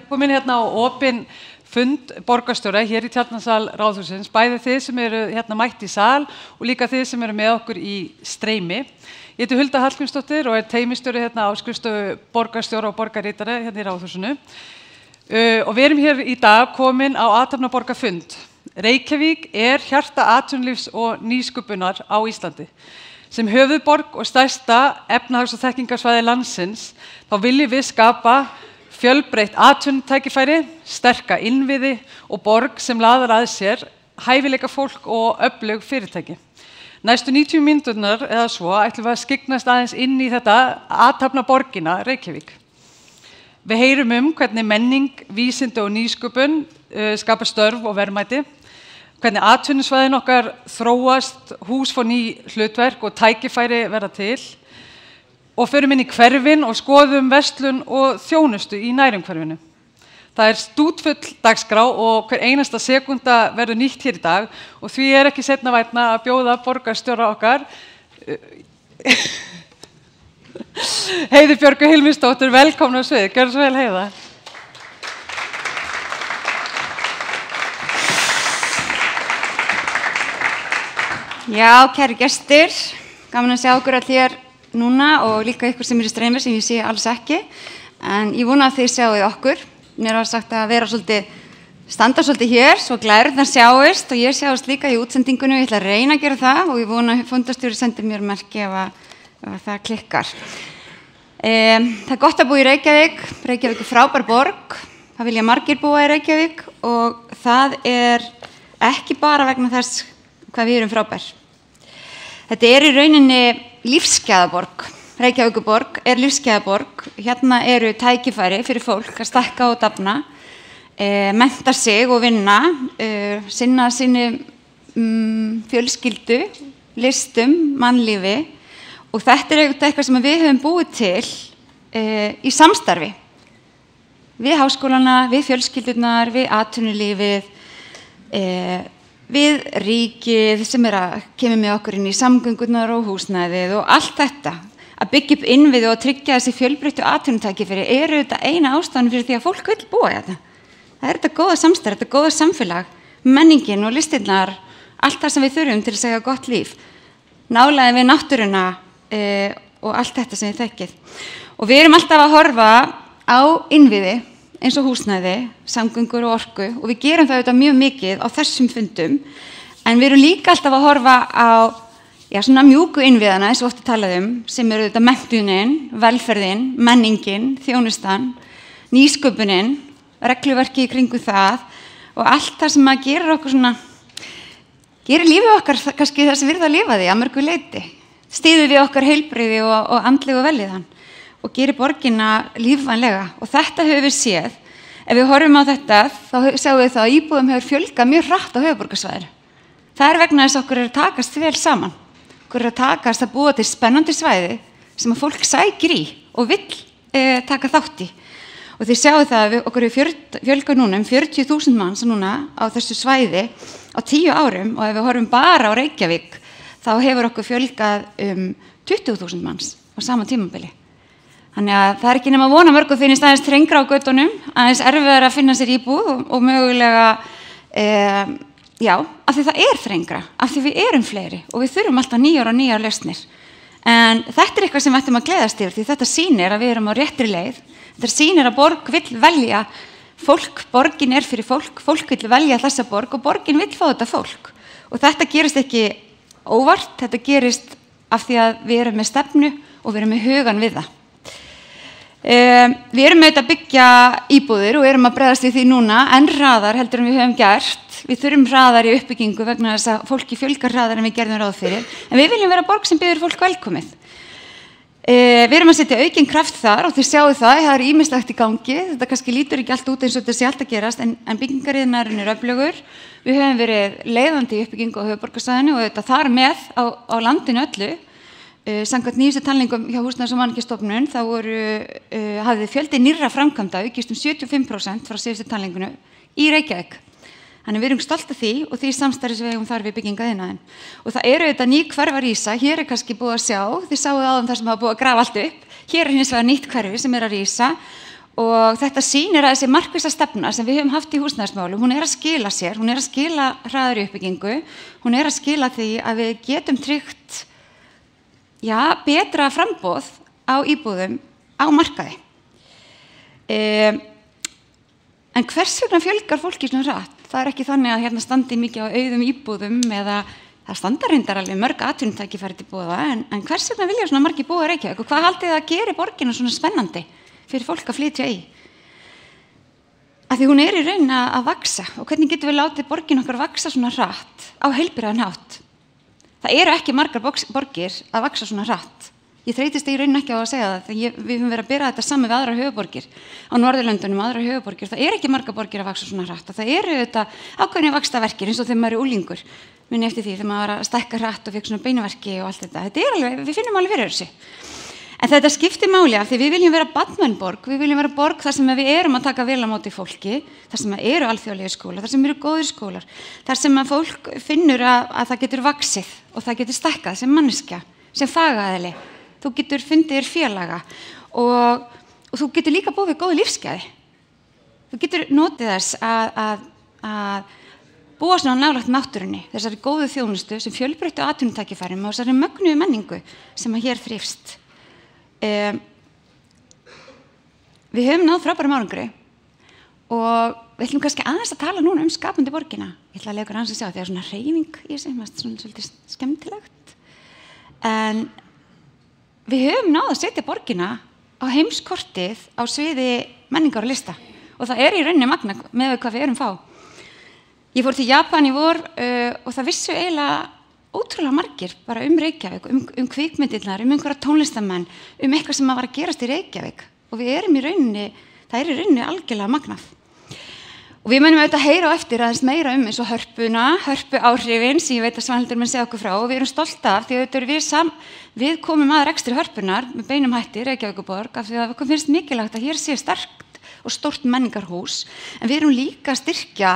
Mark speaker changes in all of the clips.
Speaker 1: komin hérna á opinn fund borgarstjóra hér í Tjarnarsal Ráðhússins, bæði þið sem eru hérna mætt í sal og líka þið sem eru með okkur í streymi. Ég heiti Hulda Hallgrímsdóttir og teymistjóri hérna á skrifstofu borgarstjóra og borgarritara hérna í Ráðhúsinu. Og við erum hér í dag komin á athafnaborgarfund. Reykjavík er hjarta atvinnulífs og nýsköpunar á Íslandi. Sem höfuðborg og stærsta efnahags- og þekkingarsvæði landsins, þá viljum við skapa fjölbreytt atvinnutækifæri, sterka innviði og borg sem laðar að sér hæfileika fólk og öflug fyrirtæki. Næstu 90 mínúturnar eða svo ætlum við að skyggnast aðeins inn í þetta athafnaborgina Reykjavík. Við heyrum hvernig menning, vísindi og nýsköpun skapa störf og verðmæti, hvernig atvinnusvæðin okkar þróast, hús fá ný hlutverk og tækifæri verða til og förum inn í hverfin og skoðum verslun og þjónustu í nærumhverfinu. Það er stútfull dagskrá og hver einasta sekúnda verður nýtt hér í dag og því er ekki seinna vænna að bjóða borgarstjóra okkar Heiðu Björgu Hilmisdóttur, velkomna á svið. Gjörðu svo vel, Heiða.
Speaker 2: Já, kæru gestir, gaman að sjá okkur all hér núna og líka ykkur sem í streymi sem ég sé alls ekki. En ég vona að þið sjáuð okkur. Mér var sagt að vera standa svolítið hér, svo glærurnar sjáist og ég sjáist líka í útsendingunum. Ég ætla að reyna að gera það og ég vona að fundarstjóri sendi mér merki ef það klikkar. Það er gott að búa í Reykjavík. Reykjavík er frábær borg. Það vilja margir búa í Reykjavík og það er ekki bara vegna þess hvað við erum frábær. Þetta er í rauninni lífsgæðaborg. Reykjavíkurborg er lífsgæðaborg. Hérna eru tækifæri fyrir fólk að stækka og dafna, mennta sig og vinna, sinna sinni fjölskyldu, listum, mannlífi og þetta er eitthvað sem við höfum búið til í samstarfi. Við háskólana, við fjölskyldurnar, við atvinnulífið, við ríkið sem kemur með okkur inn í samgöngurnar og húsnæðið og allt þetta. Að byggja upp innviði og tryggja þessi fjölbreyttu atvinnutækifæri eru þetta eina ástæðan fyrir því að fólk vill búa hérna. Það er þetta góða samstarf, þetta góða samfélag, menningin og listirnar, allt það sem við þurfum til að segja gott líf. Nálægðin við náttúruna og allt þetta sem við þekkið. Og við erum alltaf að horfa á innviði eins og húsnæði, samgöngur og orku og við gerum það auðvitað mjög mikið á þessum fundum en við erum líka alltaf að horfa á svona mjúku innviðana eins og oft talað sem eru auðvitað menntunin, velferðin, menningin, þjónustan, nýsköpunin, regluverki í kringum það og allt það sem að gerir lífið okkar kannski þess að virða að lifa því að mörgu leyti. Styður við okkar heilbrigði og andlegu vellíðan og gerir borgina lífvænlega og þetta höfum við séð. Ef við horfum á þetta þá sjáum við það að íbúðum hefur fjölgað mjög hratt á höfuðborgarsvæðinu. Það er vegna þess að okkur að takast vel saman. Okkur að takast að búa til spennandi svæði sem að fólk sækir í og vill taka þátt í. Og þið sjáu það að okkur hefur fjölgað núna 40.000 manns núna á þessu svæði á 10 árum og ef við horfum bara á Reykjavík þá hefur okkur fjölgað 20.000 manns á sama tímabili. Þannig að það er ekki nema vona mörg og finnist aðeins þrengra á göttunum, aðeins erfiðar að finna sér íbúð og mögulega, af því það er þrengra, af því við erum fleiri og við þurfum alltaf nýjar og nýjar lausnir. En þetta er eitthvað sem við ættum að gleðast yfir því þetta sýnir að við erum á réttri leið. Þetta sýnir að borg vill velja fólk, borgin er fyrir fólk, fólk vill velja þessa borg og borgin vill fá þetta fólk. Og þetta gerist ekki óvart, þetta gerist af því að við erum með stefnu og við erum með hugan við það. Við erum með þetta að byggja íbúðir og erum að bregðast við því núna en hraðar heldur en við höfum gert. Við þurfum hraðar í uppbyggingu vegna þess að fólki fjölgar hraðar en við gerðum ráð fyrir. En við viljum vera borg sem býður fólk velkomið. Við erum að setja aukinn kraft þar og þið sjáu það er ýmislegt í gangi. Þetta kannski lítur ekki allt út eins og þetta sé allt að gerast en byggingariðnaðurinn er öflugur. Við höfum verið leiðandi í uppbyggingu á höfuðborgarsvæðinu og þetta þar með á landinu öllu. Samkvæmt nýjustu talningum hjá Húsnæðis- og mannvirkjastofnun þá hafði fjöldi nýrra framkvæmda aukist 75% frá síðustu talningunu í Reykjavík. Þannig við erum stolt af því og því samstarfi sem við eigum þar við byggingariðnaðinn. Og það eru þetta ný hverfi að rísa, hér er kannski búið að sjá, þið sáuð áðan þar sem hafa búið að grafa allt upp. Hér er hins vegar nýtt hverfi sem er að rísa og þetta sýnir að þessi markvissa stefna sem við höfum haft í húsnæðismálum, hún að skila sér, hún að skila hraðari uppbyggingu, hún að skila því að við getum tryggt betra framboð á íbúðum á markaði. En hvers vegna fjölgar fólki svona hratt? Það ekki þannig að hérna standi mikið á auðum íbúðum eða það standa reyndar alveg mörg atvinnutækifæri til boða, en hvers vegna vilja svona margir búa í Reykjavík og hvað haldið það að gera borgina svona spennandi fyrir fólk að flytja í? Af því hún í raun að vaksa og hvernig getum við látið borgin okkar vaksa svona hratt á heilbrigðan hátt? Það eru ekki margar borgir að vaksa svona hratt. Ég þreytist í raun ekki á að segja það, þegar við höfum verið að bera þetta saman við aðrar höfuðborgir á Norðurlöndunum, aðrar höfuðborgir. Það ekki margar borgir að vaksa svona hratt og það eru þetta ákveðnir vaxtarverkir eins og þegar maður unglingur. Minni eftir því þegar maður var að stækka hratt og fekk svona beinverki og allt þetta. Þetta alveg, við finnum alveg fyrir þessu. En þetta skiptir máli af því við viljum vera barnvænborg, við viljum vera borg þar sem við erum að taka vel á móti fólki, þar sem eru alþjóðlegir skólar, þar sem eru góðir skólar, þar sem að fólk finnur að það getur vaxið og það getur stækkað sem manneskja, sem fagaðili. Þú getur fundið þér félaga og þú getur líka búið við góð lífsgæði. Þú getur notið þess að búa svona nálægt náttúrunni, þessari góðu þjónustu sem fjölbreyttu atvinnutækifærum og þessari mögnuðu menningu sem að hér þrífst. Við höfum náð frábærum árangri og við ætlum kannski aðeins að tala núna skapandi borgina. Ég ætla að lega ykkur aðeins að sjá því að svona hreyfing í þessu, svona svolítið skemmtilegt. En við höfum náð að setja borgina á heimskortið á sviði menningar og lista og það í rauninni magna með hvað við erum fá. Ég fór til Japan í vor og það vissu eiginlega ótrúlega margir bara Reykjavík, kvikmyndirnar, einhverja tónlistamenn, eitthvað sem var að gerast í Reykjavík og við erum í rauninni, það í rauninni algjörlega magnað. Og við munum auðvitað heyra á eftir aðeins meira eins og hörpu áhrifin sem ég veit að Svanhildur mun segja okkur frá og við erum stolt af því auðvitað við komum að rekstri hörpunnar með beinum hætti Reykjavíkurborg af því að okkur finnst mikilvægt að hér sé sterkt og stórt menningarhús en við erum líka að styrkja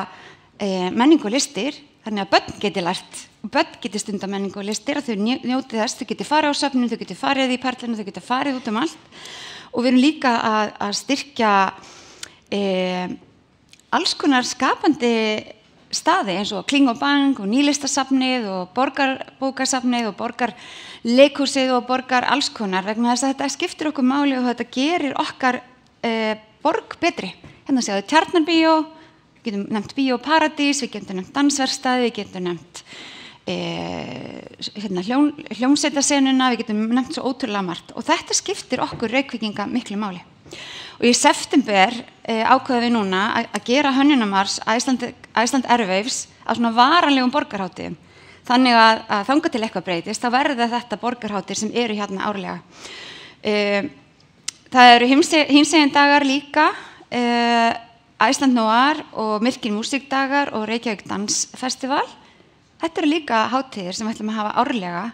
Speaker 2: menningu og listir þannig að börn geti lært og börn geti stunda menningu og listir að þau njóti þess, þau geti farið á söfnum, þau geti farið í Perlunum, þau geti farið út allt og við erum líka að styrkja alls konar skapandi staði eins og Kling og Bang og Nýlistasafnið og Borgarbókasafnið og Borgarleikhúsið og borgar alls konar vegna þess að þetta skiptir okkur máli og þetta gerir okkar borg betri. Hérna séu Tjarnarbíó, við getum nefnt Bíóparadís, við getum nefnt dansverkstæði, við getum nefnt hljómsveitasenuna, við getum nefnt svo ótrúlega margt og þetta skiptir okkur Reykvíkinga miklu máli. Og í september ákveðum við núna að gera hönnunarmars Iceland Airwaves á svona varanlegum borgarhátíðum. Þannig að þangað til eitthvað breytist, þá verða þetta borgarhátíðir sem eru hérna árlega. Það eru hinsegin dagar líka, Iceland Noir og Myrkin músíkdagar og Reykjavík Dansfestival. Þetta eru líka hátíðir sem við ætlum að hafa árlega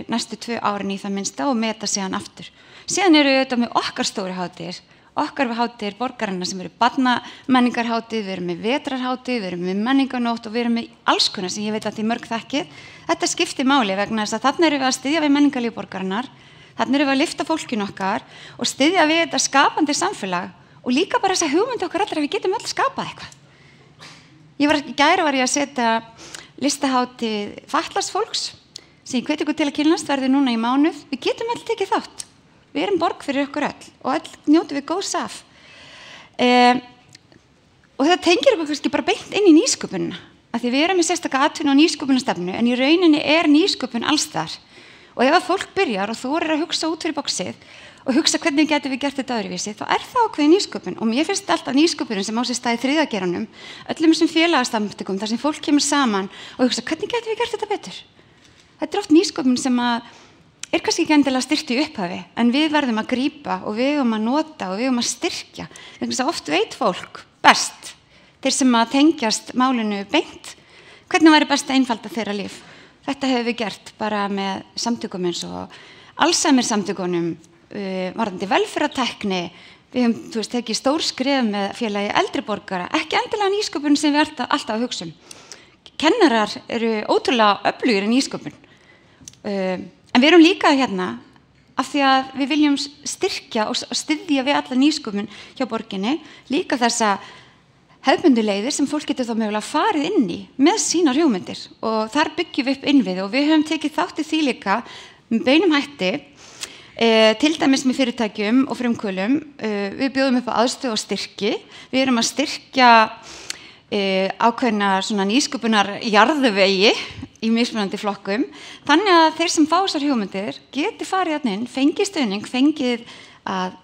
Speaker 2: næstu 2 árin í það minnsta og meta síðan aftur. Síðan eru við auðvitað með okkar stóri hátíðir, okkar hátíðir borgarinnar sem eru barnamenningarhátíð, við erum með vetrarhátíð, við erum með menningarnótt og við erum með alls konar sem ég veit að þið mörg þekkið. Þetta skiptir máli vegna þess að þarna erum við að styðja við menningarlíf borgarinnar, þarna erum við að lyfta fólkinu okkar og styðja við þetta skapandi samfélag og líka bara þess að hugmyndi okkar allir að við getum öll skapað eitthvað. Í gær var ég að setja listahátíð fatlaðs fólks sem ég hvet ykkur til að kynnast verður núna í mánuð. Við getum öll tekið þátt. Við erum borg fyrir okkur öll og öll njótum við góðs af. Og þetta tengir okkur kannski bara beint inn í nýsköpunina. Af því við erum með sérstaka atvinnu og nýsköpunarstefnu en í rauninni nýsköpun alls þar. Og ef að fólk byrjar og þorir að hugsa út fyrir boxið og hugsa hvernig getum við gert þetta öðruvísi, þá það ákveðin nýsköpun. Og mér finnst alltaf nýsköpunin sem á sér stað í 3. geiranum, öllum þessum félagasamtökum þar sem fólk kemur saman og hugsa hvernig getum við gert þetta betur. Þetta oft nýsköpun sem kannski ekki endilega styrkt í upphafi, en við verðum að grípa og við að nota og við að styrkja. Þannig að oft veit fólk best, þeir sem tengjast málinu beint, hvernig væri best að einfalda þeirra líf. Þetta hefur við gert bara með samtökum eins og Alzheimer samtökunum, varðandi velferðartækni, við höfum tekið stór skref með félagi eldri borgara, ekki endilega nýsköpun sem við alltaf að hugsa Kennarar eru ótrúlega öflugir í nýsköpun. En við erum líka hérna af því að við viljum styrkja og styðja við alla nýsköpun hjá borginni, líka þessa hefðbundu leiðir sem fólk getur þá mögulega farið inn í með sínar hugmyndir og þar byggjum við upp innviði og við höfum tekið þátt í því líka með beinum hætti, til dæmis með fyrirtækjum og frumkvöðlum, við bjóðum upp á aðstöð og styrki, við erum að styrkja ákveðna svona nýsköpunar jarðvegi í mismunandi flokkum, þannig að þeir sem fá þessar hugmyndir geti farið þarna inn, fengið stuðning, fengið að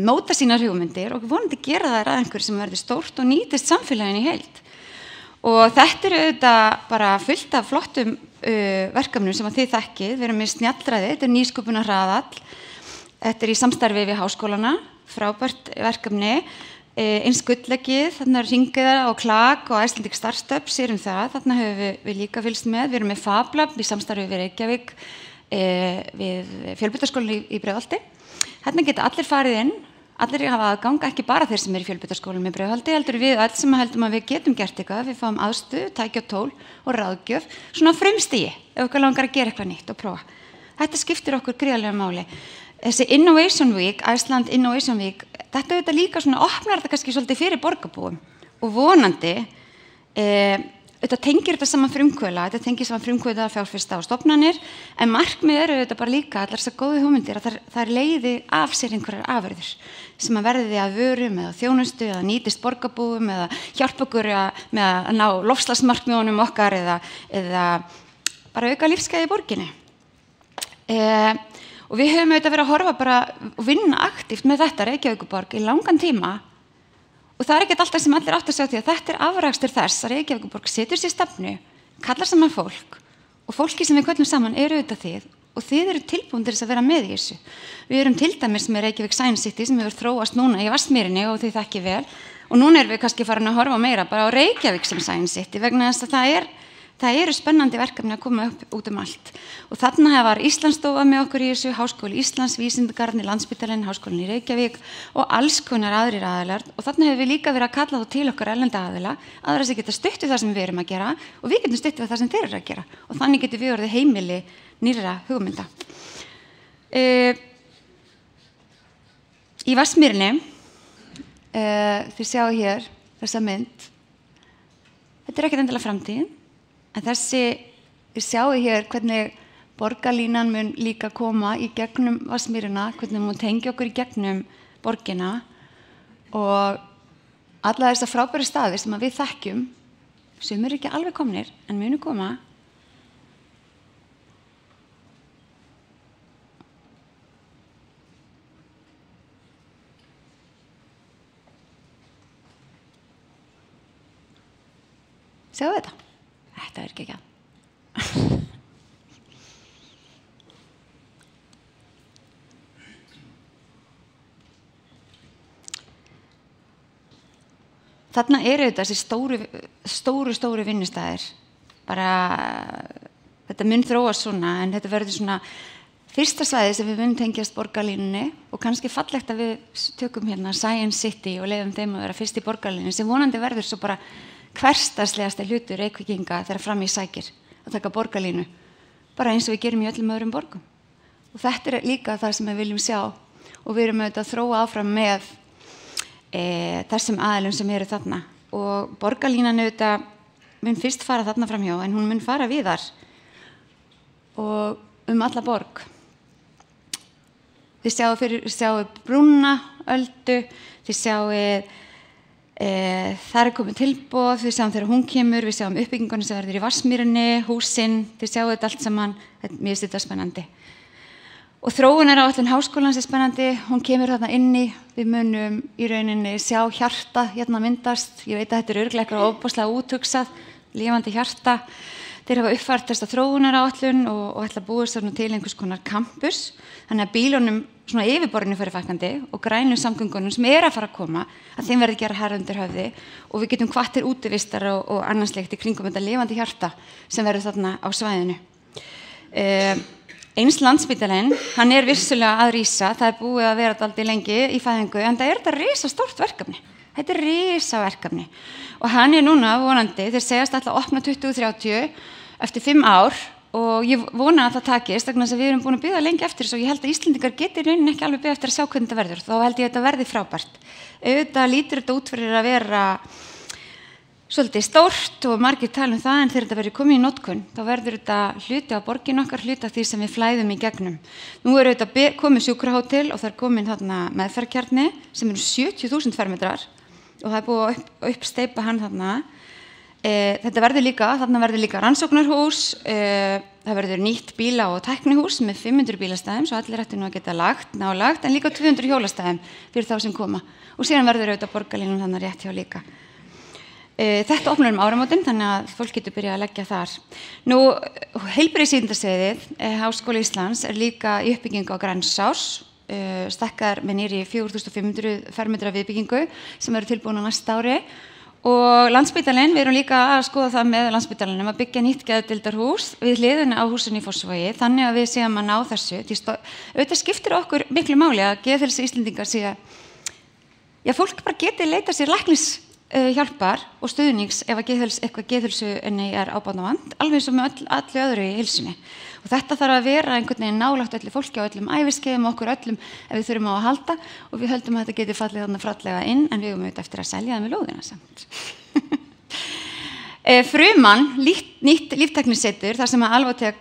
Speaker 2: móta sínar hugmyndir og vonandi gera þær að einhverju sem verður stórt og nýtist samfélaginu í heild. Og þetta auðvitað bara fullt af flottum verkefnum sem að þið þekkið, við erum með snjallræði, þetta nýsköpunarhraðall, þetta í samstarfi við háskólana, frábært verkefni, eins gullleggið, þarna Hringiða og Klak og Icelandic Startups það, þarna höfum við líka fylgst með, við erum með FabLab í samstarfi við Reykjavík, við Fjölbrautaskólann í Breiðholti. Þarna geta allir farið inn, allir hafa aðgang, ekki bara þeir sem í Fjölbrautaskólanum í Breiðholti, heldur við öll sem heldum að við getum gert eitthvað, við fáum aðstöðu, tæki og tól og ráðgjöf, svona frumstigi, ef okkur langar að gera eitthvað nýtt og prófa. Þetta skiptir okkur gríðarlega máli. Þessi Innovation Week, Iceland Innovation Week, þetta auðvitað líka svona opnar þetta kannski svolítið fyrir borgarbúum og vonandi, auðvitað tengir þetta saman frumkvöðla, þetta tengir saman frumkvöðla, fjárfesta og stofnanir, en markmið auðvitað bara líka allar þessar góðu hugmyndir að það leiði af sér einhverjar afurðir sem að verði að vörum eða þjónustu eða nýtist borgarbúum eða hjálpa okkur með að ná loftslagsmarkmiðunum okkar eða bara auka lífsgæði í borginni. Og við höfum auðvitað verið að horfa bara og vinna aktíft með þetta Reykjavíkurborg í langan tíma og það ekkert alltaf sem allir átt að sjá því að þetta afrakstur þess að Reykjavíkurborg setur sér stefnu, kallar saman fólk og fólki sem við köllum saman auðvitað þið og þið eru tilbúin til þess að vera með í þessu. Við erum til dæmis með Reykjavík Science City sem hefur þróast núna í Vatnsmýrinni og þið þekkið vel og núna erum við kannski farin að horfa meira bara á Reykjavík sem Science City vegna þess að það eru spennandi verkefni að koma upp út allt. Og þarna var Íslandsstofa með okkur í þessu, Háskóli Íslands, Vísindagarðinn, Landspítalinn, Háskólinn í Reykjavík og alls konar aðrir aðilar. Og þarna hefur við líka verið að kalla þá til okkar erlenda aðila, aðra sem geta stutt við það sem við erum að gera og við getum stutt við það sem þeir eru að gera. Og þannig getum við orðið heimili nýrra hugmynda. Í Vatnsmýrinni, þið sjáu hér þessa mynd. Þetta ekkert endilega framtíðin. En þið sjáu hér hvernig borgarlínan mun líka koma í gegnum Vatnsmýrina, hvernig mun tengja okkur í gegnum borgina og alla þessa frábæru staðir sem við þekkjum, sem eru ekki alveg komnir, en munu koma. Sjáu þetta? Þetta ekki að. Þarna eru þessi stóru vinnustæðir. Bara, þetta mun þróast svona, en þetta verður svona fyrsta svæði sem við munum tengjast borgarlínunni og kannski fallegt að við tökum hérna Science City og leyfum þeim að vera fyrst í borgarlínunni sem vonandi verður svo bara hversdagslegasti hlutur Reykvíkinga þegar fram í sækir að taka borgarlínu, bara eins og við gerum í öllum öðrum borgum. Og þetta líka það sem við viljum sjá og við erum auðvitað að þróa áfram með þessum aðilum sem eru þarna. Og borgarlínan auðvitað mun fyrst fara þarna framhjá en hún mun fara víðar og alla borg. Þið sjáu brúna, öldu, þið sjáu þar komið tilboð, við sjáum þegar hún kemur, við sjáum uppbyggingunni sem verður í Vatnsmýrinni, húsin, þið sjáu þetta allt saman, mér finnst þetta spennandi. Og þróunaráætlun háskólans spennandi, hún kemur þarna inni, við munum í rauninni sjá hjarta hérna myndast, ég veit að þetta örugglega eitthvað ofboðslega úthugsað, lifandi hjarta. Þeir hafa uppfært þessa þróunaráætlun og ætla að búast þarna til einhvers konar campus, þannig að bílunum svona yfirborðinu fyrir fækkandi og grænum samgöngunum sem að fara að koma, að þeim verði gera herra undir höfði og við getum hvattir útivistar og annarslegt í kringum þetta lifandi hjarta sem verður þarna á svæðinu. Eins Landspítalinn, hann vissulega að rísa, það búið að vera dálítið lengi í fæðingu, en það þetta risastórt verkefni. Þetta risaverkefni og hann núna vonandi, þeir segjast alltaf að opna 2030 eftir 5 ár og ég vona að það takist vegna þess að við erum búin að bíða lengi eftir þessu og ég held að Íslendingar geti raunin ekki alveg bíða eftir að sjá hvernig þetta verður, þá held ég að þetta verði frábært. Auðvitað lítur þetta út fyrir að vera svolítið stórt og margir tala það en þegar þetta verður komið í notkun þá verður þetta hluti á borgin okkar, hluti af því sem við flæðum í gegnum. Nú eru þetta komið sjúkrahótel og það komin þarna meðferðarkjarni sem eru 70.000 fermetrar og það búið að uppsteypa hann þarna. Þetta verður líka rannsóknarhús, það verður nýtt bíla- og tæknihús með 500 bílastæðum svo allir ættu nú að geta nálagt en líka 200 hjólastæðum fyrir þá sem koma og síðan verður auðvitað borgarlínum þannig rétt hjá líka. Þetta opnar áramótin þannig að fólk getur byrjað að leggja þar. Nú, heilbrigðisvísindasviðið, Háskóli Íslands líka í uppbyggingu á Grensás, stækkar með niðri 4.500 fermetra viðbyggingu sem eru tilbúin á næsta ári og Landspítalinn, við erum líka að skoða það með Landspítalinum að byggja nýtt geðdeildarhús við hliðina á húsinu í Fossvogi þannig að við séum að ná þessu. Auðvitað skiptir okkur miklu máli að geðheilsu Íslendingar sé að fólk bara geti leita sér læknis hjálpar og stuðnings ef eitthvað geðheilsunni ábótavant, alveg eins og með allu öðru í heilsunni. Og þetta þarf að vera einhvern veginn nálægt öllu fólki á öllum æviskeiðum okkur öllum ef við þurfum á að halda og við höldum að þetta geti fallið þarna fallega inn en við höfum auðvitað eftir að selja það með lóðina samt. Frumann, nýtt líftæknisetur þar sem að Alvotek,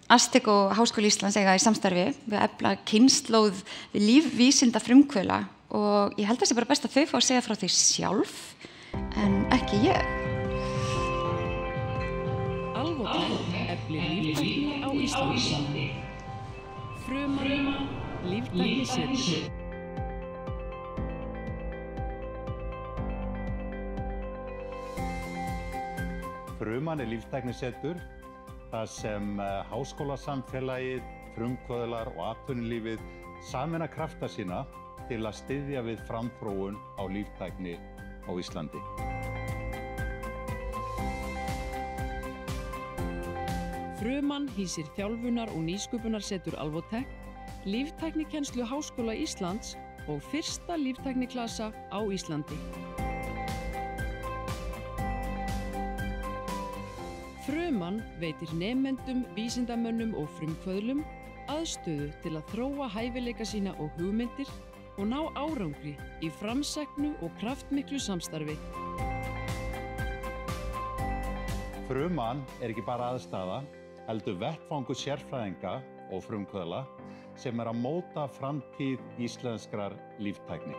Speaker 2: Aztec og Háskóli Íslands eiga í samstarfi við efla kynslóð við lífvísinda frumkvöðla og ég held að það sé bara best að þau fá að segja frá því sjálf en ekki ég.
Speaker 3: Alvotek eflir líftækni á Íslandi. Frumann, líftæknisetur.
Speaker 4: Frumann líftæknisetur þar sem háskólasamfélagið, frumkvöðlar og atvinnulífið sameina krafta sína til að styðja við framþróun á líftækni á Íslandi.
Speaker 3: Frumann hýsir þjálfunar- og nýsköpunarsetur Alvotek, líftæknikennslu Háskóla Íslands og fyrsta líftækniklasa á Íslandi. Frumann veitir nemendum, vísindamönnum og frumkvöðlum aðstöðu til að þróa hæfileika sína og hugmyndir og ná árangri í framsæknu og kraftmiklu samstarfi.
Speaker 4: Frumann ekki bara aðstaða, heldur vettvangur sérfræðinga og frumkvöðla sem að móta framtíð íslenskrar líftækni.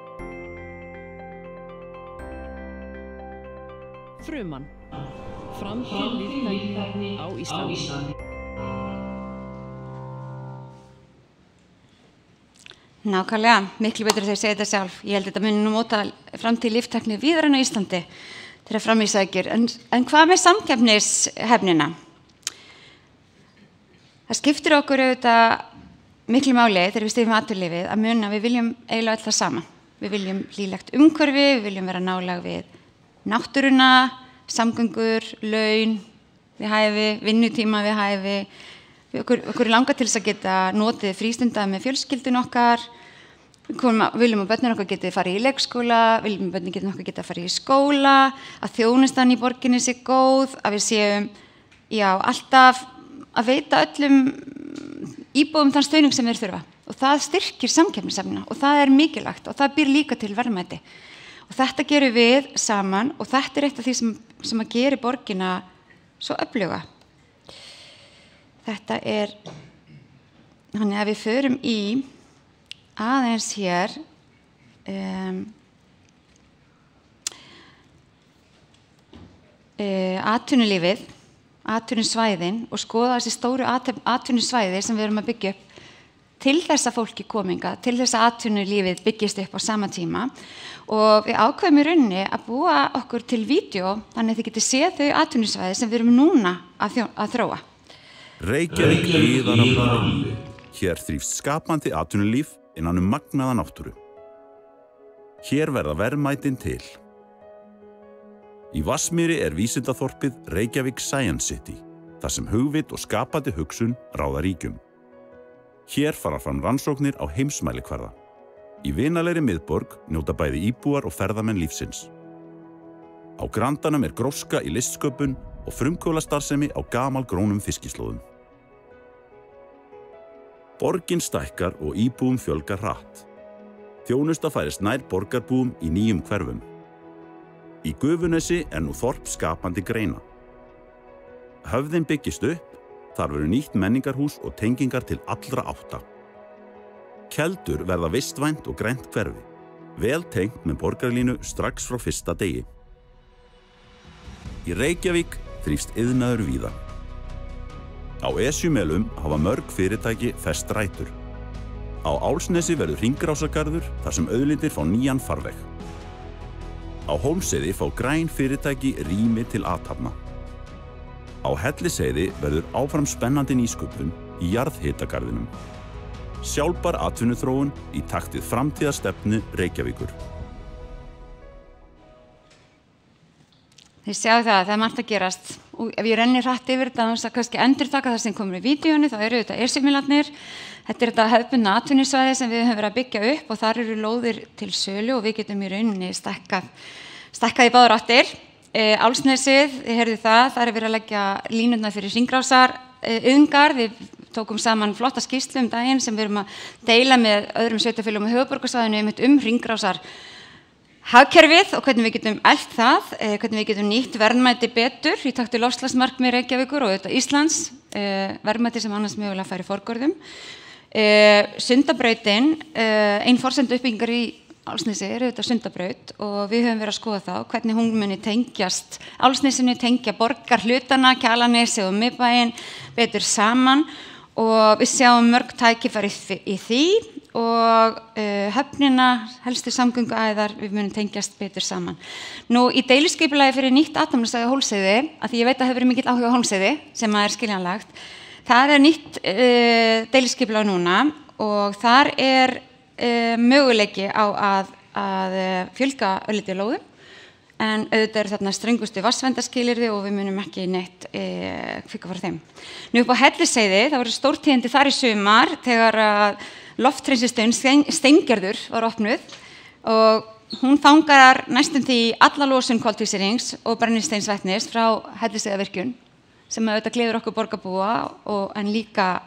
Speaker 3: Frumann, framtíð líftækni á Íslandi.
Speaker 2: Nákvæmlega, miklu betur þegar ég segi þetta sjálf. Ég held að þetta muni nú móta framtíð líftækni víðar en á Íslandi þegar fram í sækir. En hvað með samkeppnishæfnina? Það skiptir okkur auðvitað miklu máli þegar við styðjum atvinnulífið að muna að við viljum eiginlega öll það sama. Við viljum hlýlegt umhverfi, við viljum vera nálæg við náttúruna, samgöngur, laun við hæfi, vinnutíma við hæfi. Okkur langar til þess að geta notið frístunda með fjölskyldun okkar. Við viljum að börnin okkar geti farið í leikskóla, viljum að börnin okkar geta farið í skóla, að þjónustan í borginni sé góð, að við séum alltaf að veita öllum íbúum þann stuðning sem þeir þurfa. Og það styrkir samkeppnishæfnina og það er mikilvægt og það býr líka til verðmæti. Og þetta gerum við saman og þetta eitt af því sem að gera borgina svo öfluga. Þetta þannig að við förum í aðeins hér atvinnulífið, atvinnusvæðin og skoða þessi stóru atvinnusvæði sem við erum að byggja upp til þess að fólki kominga, til þess að atvinnulífið byggist upp á sama tíma og við ákveðum í rauninni að búa okkur til vídeó þannig að þið getið séð þau atvinnusvæði sem við erum núna að þróa.
Speaker 5: Reykjavík iðar af lífi. Hér þrífst skapandi atvinnulíf innan magnaða náttúru. Hér verða verðmætin til. Í Vatnsmýri vísindaþorpið Reykjavík Science City, þar sem hugvit og skapandi hugsun ráða ríkjum. Hér fara fram rannsóknir á heimsmælikvarða. Í vinalegri miðborg njóta bæði íbúar og ferðamenn lífsins. Á Grandanum gróska í listsköpun og frumkvöðlastarfsemi á gamalgrónum fiskislóðum. Borgin stækkar og íbúum fjölgar hratt. Þjónusta færist nær borgarbúum í nýjum hverfum. Í Gufunesi nú þorp skapandi greina. Höfðin byggist upp, þar verður nýtt menningarhús og tengingar til allra átta. Keldur verða vistvænt og grænt hverfi, vel tengt með borgarlínu strax frá fyrsta degi. Í Reykjavík þrífst iðnaður víða. Á Esjumelum hafa mörg fyrirtæki fest rætur. Á Álfsnesi verður hringrásargarður þar sem auðlindir fá nýjan farveg. Á Hólmsheiði fá græn fyrirtæki rými til athafna. Á Hellisheiði verður áfram spennandi nýsköpun í jarðhitagarðinum. Sjálfbar atvinnuþróun í takt við framtíðarstefnu Reykjavíkur.
Speaker 2: Þið sjáu það er margt að gerast og ef ég renni hratt yfir þetta þá kannski endurtaka það sem komur í vídeóinu, þá eru þetta Esjumelarnir. Þetta er þetta hefðbundna atvinnusvæði sem við höfum verið að byggja upp og þar eru lóðir til sölu og við getum í rauninni stækkað í báðar áttir. Álfsnesið, ég heyrði það er verið að leggja línurnar fyrir hringrásar iðngar. Við tókum saman flotta skýrslu daginn sem við erum að deila með öðrum sveitarfélögum á höfuðborgarsvæðinu hringrásar hagkerfið og hvernig við getum elt það, hvernig við getum nýtt verðmæti betur í takt við loftslagsmarkmið Reykjavíkur og þetta Íslands, verðmæti sem annars mögulega færi forgörðum. Sundabrautin, ein forsenda uppbyggingar í Álfsnesi þetta Sundabraut og við höfum verið að skoða það hvernig hún muni tengjast Álfsnesinu, tengja borgarhlutana, Kjalarnesi og miðbæinn betur saman og við sjáum mörg tækifæri í því og höfnina, helstu samgönguæðar, við munum tengjast betur saman. Nú í deiliskipulagi fyrir nýtt athafnasvæði á Hólmsheiði, að því ég veit að hefur verið mikill áhuga á Hólmsheiði sem er skiljanlegt, það er nýtt deiliskipulag núna og þar er möguleiki á að fjölga örlítið lóðum en auðvitað eru þarna ströngustu vatnsverndarskilyrði og við munum ekki neitt kvika frá þeim. Nú upp á Hellisheiði, það voru stórtíðindi þar í sumar þegar loftreinsstöðin Steingerður var opnuð og hún fangar næstum því alla losun koltvísýrings og brennisteinsvetnis frá Hellisheiðarvirkjun sem auðvitað gleður okkur borgarbúa en líka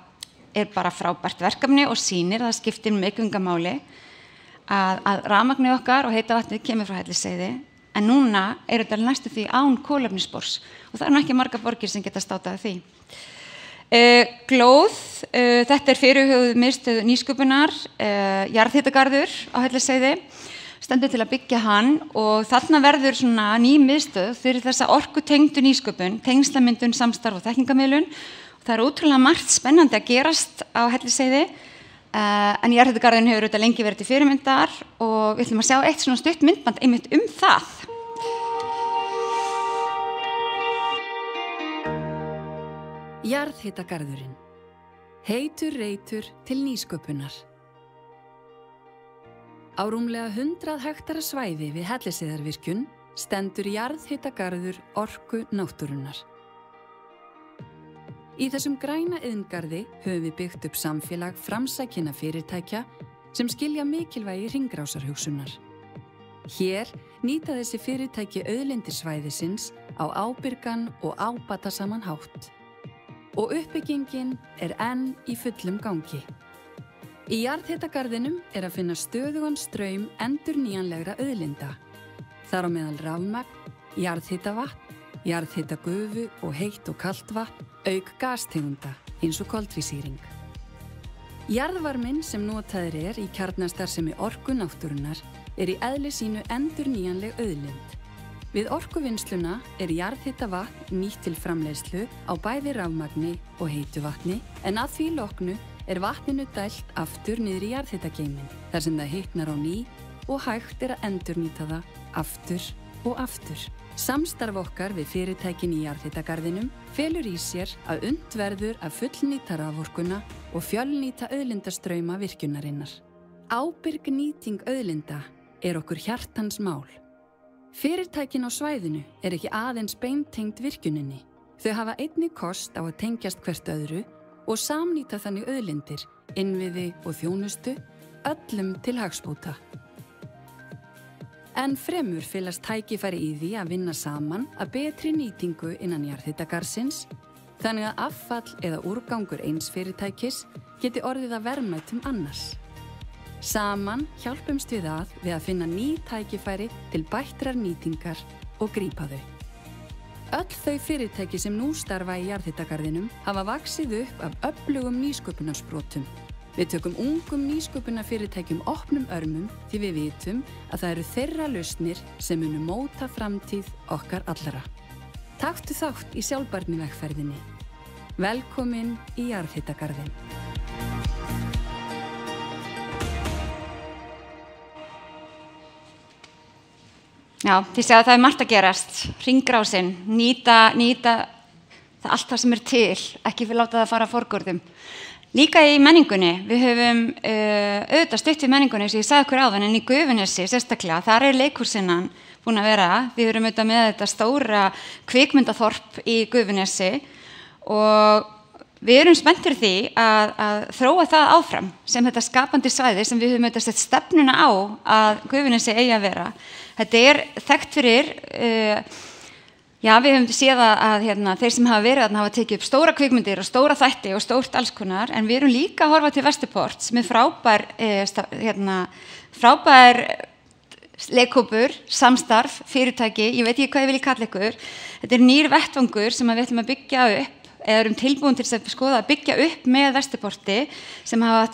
Speaker 2: er bara frábært verkefni og sýnir að það skiptir megingamáli að rafmagnið okkar og heita vatnið kemur frá Hellisheiði en núna er þetta næstu því án kolefnisspors og það eru ekki margar borgir sem geta státað því. Glóð, þetta er fyrirhuguð miðstöð nýsköpunar, jarðhitagarður á Hellisheiði, stendur til að byggja hann og þarna verður svona ný miðstöð fyrir þessa orkutengdu nýsköpun, tengslamyndun, samstarf og þekkingarmiðlun. Það er ótrúlega margt spennandi að gerast á Hellisheiði en jarðhitagarðurinn hefur auðvitað lengi verið til fyrirmyndar og við ætlum að sjá eitt svona stutt myndband einmitt það.
Speaker 6: Jarðhitagarðurinn. Heitur reitur til nýsköpunar. Á rúmlega 100 hektara svæði við Hellisheiðarvirkjun stendur jarðhitagarður Orku náttúrunnar. Í þessum græna iðngarði höfum við byggt upp samfélag framsækinna fyrirtækja sem skilja mikilvægi hringrásarhugsunar. Hér nýta þessi fyrirtæki auðlindir svæðisins á ábyrgan og ábatasaman hátt. Og uppbyggingin er enn í fullum gangi. Í jarðhitagarðinum er að finna stöðugan straum endurnýjanlegra auðlinda. Þar á meðal rafmagn, jarðhitavatn, jarðhitagufu og heitt og kalt vatn, auk gastegunda eins og koltvísýring. Jarðvarminn sem notaður er í kjarnastarfsemi Orku náttúrunnar er í eðli sínu endurnýjanleg auðlind. Við orkuvinnsluna er jarðhitavatn nýtt til framleiðslu á bæði rafmagni og heitu vatni en að því loknu er vatninu dælt aftur niður í jarðhitageyminn þar sem það hitnar á ný og hægt er að endurnýta það aftur og aftur. Samstarf okkar við fyrirtækin í jarðhitagarðinum felur í sér að unnt verður að fullnýta raforkuna og fjölnýta auðlindastrauma virkjunarinnar. Ábyrg nýting auðlinda er okkur hjartans mál. Fyrirtækin á svæðinu er ekki aðeins beintengt virkjuninni. Þau hafa einnig kost á að tengjast hvert öðru og samnýta þannig auðlindir, innviði og þjónustu öllum til hagsbóta. En fremur felast tækifæri í því að vinna saman að betri nýtingu innan jarðhitagarðsins, þannig að affall eða úrgangur eins fyrirtækis geti orðið að verðmætum annars. Saman hjálpumst við að finna ný tækifæri til bættrar nýtingar og grípa þau. Öll þau fyrirtæki sem nú starfa í jarðhitagarðinum hafa vaxið upp af öflugum nýsköpunarsprotum. Við tökum ungum nýsköpunarfyrirtækjum opnum örmum því við vitum að það eru þeirra lausnir sem munu móta framtíð okkar allra. Taktu þátt í sjálfbærnivegferðinni. Velkomin í jarðhitagarðinn.
Speaker 2: Já, þið séu að það margt að gerast. Hringrásin, nýta allt það sem til, ekki fyrir láta það fara forgörðum. Líka í menningunni, við höfum auðvitað stutt við menningunni sem ég sagði okkur áðan, en í Gufunesi sérstaklega, þar leikúrsinnan búin að vera. Við erum auðvitað með þetta stóra kvikmyndaþorp í Gufunesi og við erum spenntir því að þróa það áfram sem þetta skapandi svæði sem við höfum auðvitað sett stefnuna á að Gufunesi eigi að vera. Þetta þekkt fyrir já, við höfum séð að þeir sem hafa verið þarna hafa tekið upp stóra kvikmyndir og stóra þætti og stórt alls konar, en við erum líka að horfa til Vesturport sem frábær leikhópur, samstarf, fyrirtæki, ég veit ekki hvað ég vil kalla ykkur. Þetta nýr vettvangur sem við ætlum að byggja upp, eða erum tilbúin til að skoða að byggja upp með Vesturporti sem hafa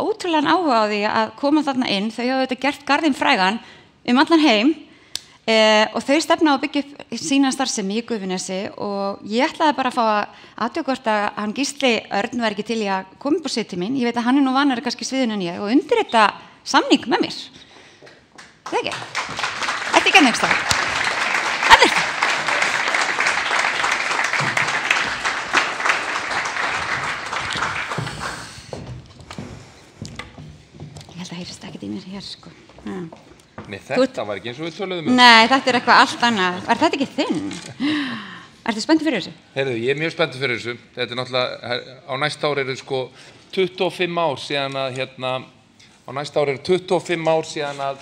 Speaker 2: ótrúlegan áhuga á því að koma þarna inn. Þau hafa þetta gert garðinn frægan allan heim. Og þau stefna á að byggja upp sína starfsemi í Gufunesi og ég ætlaði bara að fá að athuga hvort að hann Gísli Örn var ekki til í að koma upp á svið til mín. Ég veit að hann nú vanari kannski sviðinu en ég og undirrita samning með mér. Það ekki? Þetta ekki einhvers staðar. Allir. Ég held að heyrist ekkert í mér hér, sko. Já.
Speaker 7: Nei, þetta var ekki eins og við töluðum.
Speaker 2: Nei, þetta eitthvað allt annað. Var þetta ekki þinn? Ertu spenntur fyrir þessu?
Speaker 7: Heyrðu, ég mjög spenntur fyrir þessu. Þetta náttúrulega, á næsta ári sko 25 ár síðan að á næsta ári 25 ár síðan að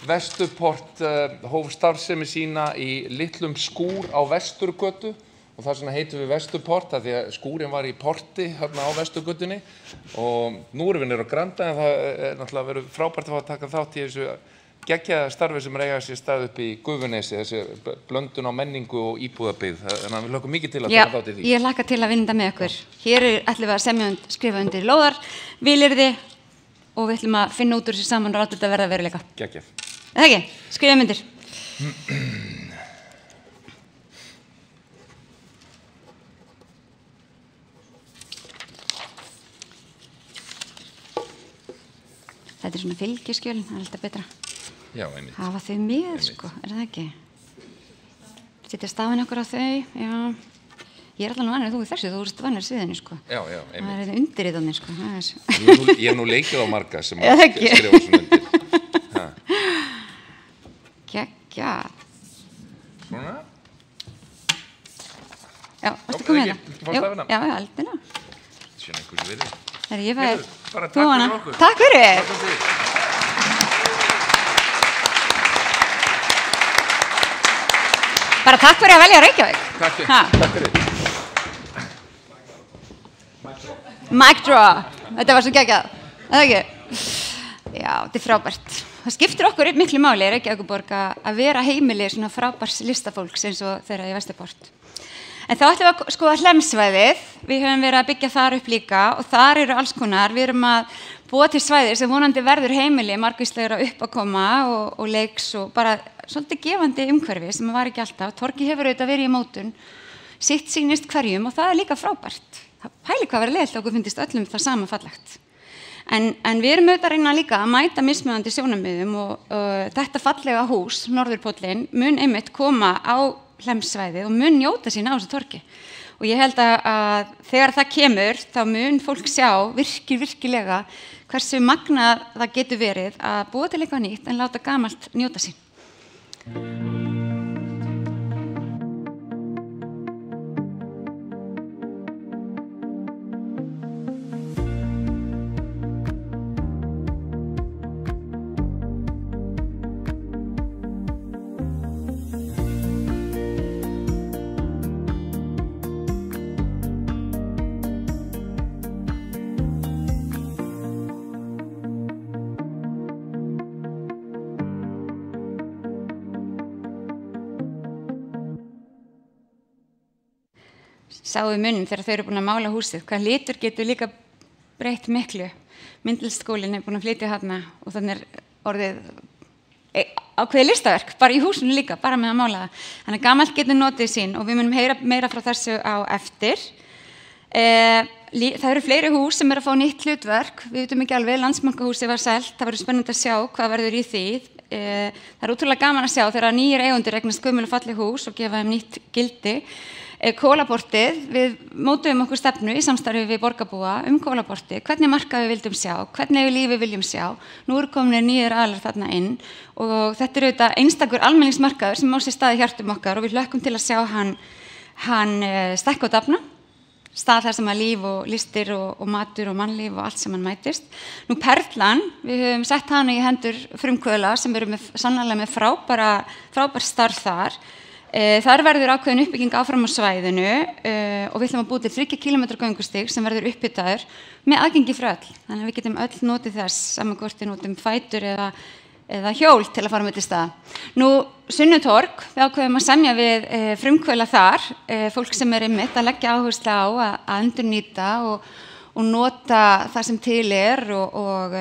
Speaker 7: Vesturport hóf starfsemi sína í litlum skúr á Vesturgötu og það heitum við Vesturport af því að skúrin var í porti á Vesturgötunni og nú erum við niður á Granda en það náttúrulega verið frábært að fá að taka þátt í þessu geggjaða starfi sem eiga sér stað upp í Gufunesi, þessi blöndun á menningu og íbúðabyggð. Þannig að við hlökkum mikið til að taka þátt í því.
Speaker 2: Já, ég hlakka til að vinna með ykkur. Hér ætlum við að skrifa undir lóðar, vilyrði og við ætlum að finna út úr þessu saman og láta þetta verða veruleika.
Speaker 7: Geggjað.
Speaker 2: Það ekki? Skrifa myndir. Þetta svona fylgiskjöl, það alltaf betra.
Speaker 7: Já, einmitt.
Speaker 2: Hafa þau með, sko, það ekki? Setja stafinn okkur á þau, já. Ég alltaf nú vanur, þú þessu, þú ert vanur sviðinu, sko.
Speaker 7: Já, einmitt.
Speaker 2: Það undir í þannig, sko.
Speaker 7: Ég hef nú leikið á marga sem að skrifa svona undir.
Speaker 2: Geggjað.
Speaker 7: Svona?
Speaker 2: Já, varstu komið hérna?
Speaker 7: Viltu fá stafina?
Speaker 2: Já, aldina.
Speaker 7: Sjöna einhversu virði.
Speaker 2: Ég fæði.
Speaker 7: Bara takk fyrir okkur.
Speaker 2: Takk fyrir. Bara takk fyrir að velja Reykjavík.
Speaker 7: Takk fyrir.
Speaker 2: Mic drop. Þetta var svo geggjað. Það ekki? Já, þetta frábært. Það skiptir okkur miklu máli í Reykjavíkurborg að vera heimili svona frábærs listafólks eins og þeirra í Vesturport. En þá ætlum við að skoða Hlemssvæðið. Við höfum verið að byggja þar upp líka og þar eru alls konar. Við erum að búa til svæðir sem vonandi verður heimili margvíslegra uppákoma og leiks og bara svolítið gefandi umhverfi sem var ekki alltaf. Torgið hefur auðvitað verið í mótun, sitt sýnist hverjum og það líka frábært. Það pæli hvað verið leiðilegt okkur finnst öllum það sama fallegt. En við erum auðvitað að reyna líka að mæta mismunandi sjónarmiðum og þetta fallega hús, Norðurpóllinn, mun einmitt koma á Hlemssvæðið og mun njóta sín á þessu torgi. Og ég held að þegar það kemur, þá mun fólk sjá virkilega hversu magnað það getur verið að búa til eitthvað nýtt en láta gamalt njóta sín. sáum muninn þegar þau eru búin að mála húsið, hvað litur getur líka breytt miklu. Myndlistskólinn er búin að flytja þarna og þannig orðið ákveðið listaverk, bara í húsinu líka, bara með að mála það. Þannig að gamalt getur notið sín og við munum heyra meira frá þessu á eftir. Það eru fleiri hús sem að fá nýtt hlutverk, við vitum ekki alveg, Landsbankahúsið var selt, það verður spennandi að sjá hvað verður í því. Það er útrúlega gaman að sjá þegar nýjir eigendur eignast gömul og falleg hús og gefa þeim nýtt gildi. Kólaportið, við mótuðum okkur stefnu í samstarfi við borgarbúa kólaportið, hvernig markað við vildum sjá, hvernig lífi við viljum sjá. Nú eru komin nýjir aðilar þarna inn og þetta er auðvitað einstakur almenningsmarkaður sem á sér stað í hjartum okkar og við hlökkum til að sjá hann stækka og dafna. Stað þar sem að líf og listir og matur og mannlíf og allt sem hann mætist. Nú Perlan, við höfum sett hana í hendur frumkvöðla sem eru sannarlega með frábær starf þar. Þar verður ákveðin uppbygging áfram á svæðinu og við ætlum að búa til 3 km göngustíg sem verður upphitaður með aðgengi fyrir öll. Þannig að við getum öll notið þess, saman hvort við notum fætur eða hjól til að fara með til stað. Nú, Sunnutorg, við ákveðum að semja við frumkvöðla þar, fólk sem er einmitt að leggja áherslu á að endurnýta og nota það sem til er og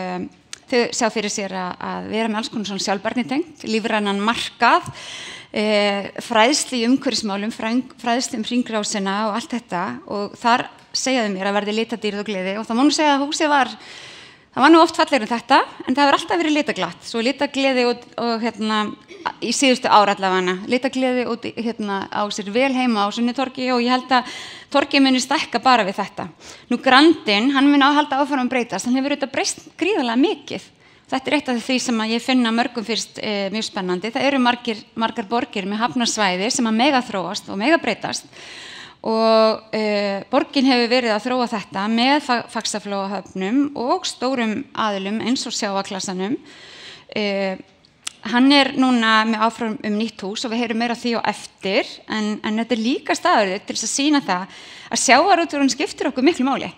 Speaker 2: þau sjá fyrir sér að vera með alls konar svona sjálfbærnitengt, lífrænan markað, fræðslu í umhverfismálum, fræðslu hringrásina og allt þetta og þar segjaðu mér að verði litadýrð og gleði og það má nú segja að húsið það var nú oft fallegur en þetta en það hefur alltaf verið litaglatt, svo litagleði og í síðustu ára allavega, litagleði og á sér vel heima á Sunnutorgi og ég held að torgið muni stækka bara við þetta. Nú Grandinn, hann muni halda áfram að breytast, hann hefur auðvitað breyst gríðarlega mikið. Þetta er eitt af því sem ég finna mörgum fyrst mjög spennandi. Það eru margar borgir með hafnarsvæði sem að mega þróast og mega breytast og borgin hefur verið að þróa þetta með Faxaflóahöfnum og stórum aðilum eins og sjávarklassanum. Hann er núna með áfram nýtt hús og við heyrum meira því á eftir en þetta er líka staður til þess að sýna það að sjávarútvegurinn skiptir okkur miklu máli.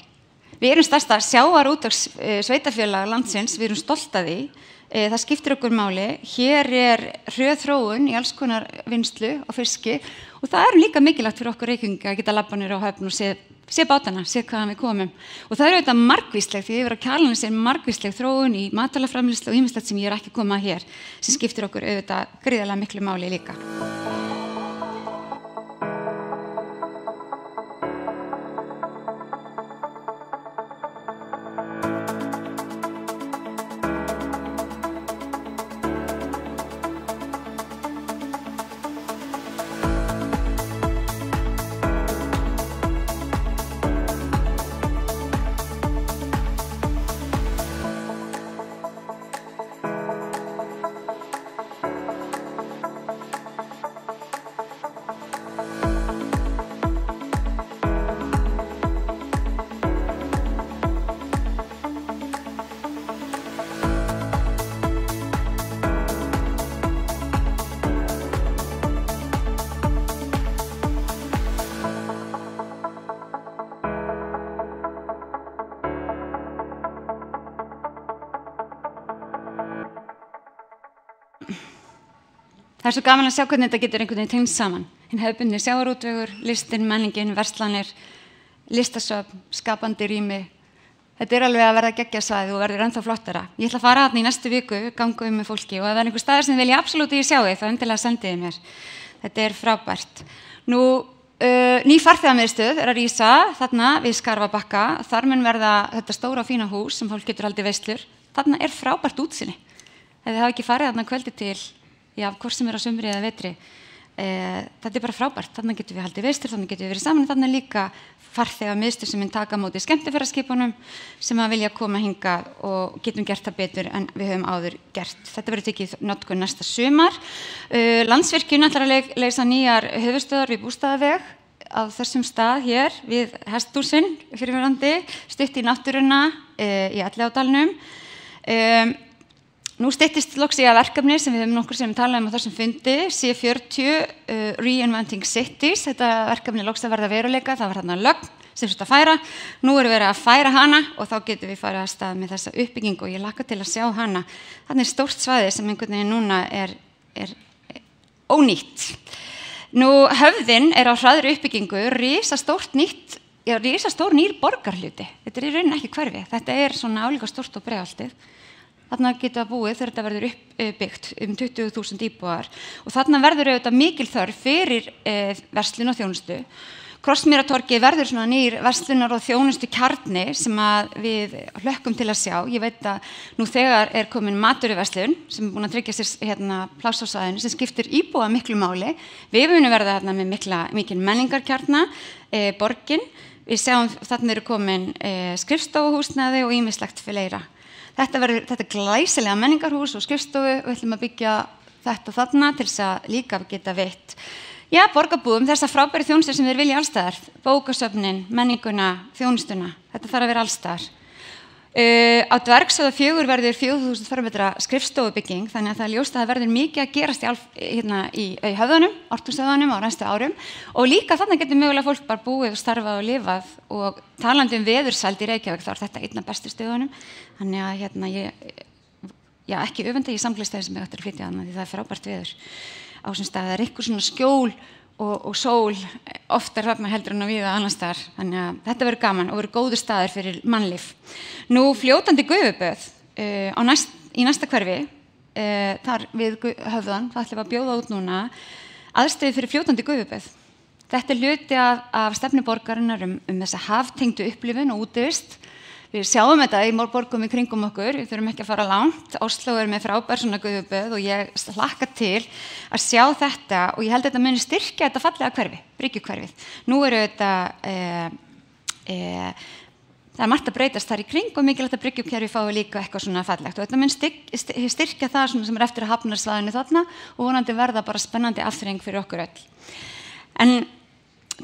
Speaker 2: Við erum stærsta sjávarútvegs sveitarfélag landsins, við erum stolt af því, það skiptir okkur máli. Hér er hröð þróun í alls konar vinnslu og fiski og það er líka mikilvægt fyrir okkur Reykvíkinga að geta labbað niður á höfn og sé bátana, sé hvaðan við komum. Og það er auðvitað margvísleg, því yfir á Kjalarnesi er margvísleg þróun í matvælaframleiðslu og ýmislegt sem ég er ekki að koma hér, sem skiptir okkur auðvitað gríðarlega miklu máli líka. Það er svo gaman að sjá hvernig þetta getur einhvern veginn tengst saman. Hinn hefðbundni sjávarútvegur, listin, menningin, verslanir, listasöfn, skapandi rými. Þetta er alveg að verða geggjasvæði og verður ennþá flottara. Ég ætla að fara þarna í næstu viku, ganga með fólki og ef það er einhver staður sem vilja absolutt ég sjá þið, þá endilega sendiði mér. Þetta er frábært. Nú, ný farþegamiðstöð er að rísa þarna við Skarfabakka. Þar mun verða þetta stóra og fína hús sem fólk getur haldið veislur. Þarna er frábært útsýni. Ef þið hafa ekki farið þarna kvöldi til hvort sem er á sumri eða vetri. Þetta er bara frábært. Þarna getum við haldið veislur, þarna getum við verið saman, þarna líka farþegamiðstöð sem mun taka á móti skemmtiferðaskipunum sem að vilja koma hingað og getum gert það betur en við höfum áður gert. Þetta verður tekið notkun næsta sumar. Landsvirkjun ætlar að leysa nýjar höfuðstöðvar við Bústaðaveg á þessum stað hér við hesthúsin fyrirverandi, stutt í náttúruna í Elliðaárdalnum. Nú styttist loks í að verkefni sem við höfum nokkur sem talað á þessum fundi, C40 Reinventing Cities. Þetta verkefni loks að verða veruleika, það var þarna lögn sem þurfti að færa. Nú erum við verið að færa hana og þá getum við farið að stað með þessa uppbyggingu og ég hlakka til að sjá hana. Þannig er stórt svæði sem einhvern veginn núna er ónýtt. Nú Höfðin á hraðri uppbyggingu, risastór nýr borgarhluti. Þetta í rauninni ekki hverfi. Þetta svona álíka stórt og Breiðholtið. Þarna getur það búið þegar þetta verður uppbyggt 20.000 íbúar og þarna verður auðvitað mikil þörf fyrir verslun og þjónustu. Krossmýratorgið verður svona nýr verslunar og þjónustu kjarni sem við hlökkum til að sjá. Ég veit að nú þegar komin matvöruverslun sem búin að tryggja sér pláss á svæðinu sem skiptir íbúa miklu máli. Við munum verða þarna með mikil menningarkjarna, borgin. Við sjáum þarna komin skrifstofuhúsnæði og ýmislegt fleira. Þetta glæsilega menningarhús og skrifstofu, við ætlum að byggja þetta þarna til þess að líka geta veitt borgarbúum þessa frábæru þjónustu sem þeir vilja allstaðar, bókasöfnin, menninguna, þjónustuna, þetta þarf að vera allstaðar. Á Dvergshöfða 4 verður 4.000 fermetra skrifstofubygging, þannig að það ljóst að það verður mikið að gerast í höfðunum, Ártúnshöfðunum á næstu árum og líka þannig getur mögulega fólk bara búið og starfað og lifað og talandi veðursæld í Reykjavík þá þetta einna bestu stöðunum, þannig að ég ekki öfunda í samfélagsstæði sem ég ætti að flytja þannig því það frábært veður. Á þessum stað það eitthvað svona skjól og sól oftar þarna heldur en á víða annars staðar. Þannig að þetta verður gaman og verður góður staður fyrir mannlíf. Nú fljótandi gufuböð í næsta hverfi, þar við Höfðan, það ætlum við að bjóða út núna, aðstöðu fyrir fljótandi gufuböð. Þetta hluti af stefnu borgarinnar þessa haftengdu upplifun og útivist. Við sjáum þetta í borgum í kringum okkur, við þurfum ekki að fara langt. Osló með frábær svona gufuböð og ég hlakka til að sjá þetta og ég held að þetta muni styrkja þetta fallega hverfi, Bryggjukverfið. Nú þetta, það margt að breytast þar í kring og mikilvægt að Bryggjukverfi fái líka eitthvað svona fallegt. Og þetta muni styrkja það sem eftir að hafnarsvæðinu þarna og vonandi verða bara spennandi afþreying fyrir okkur öll. En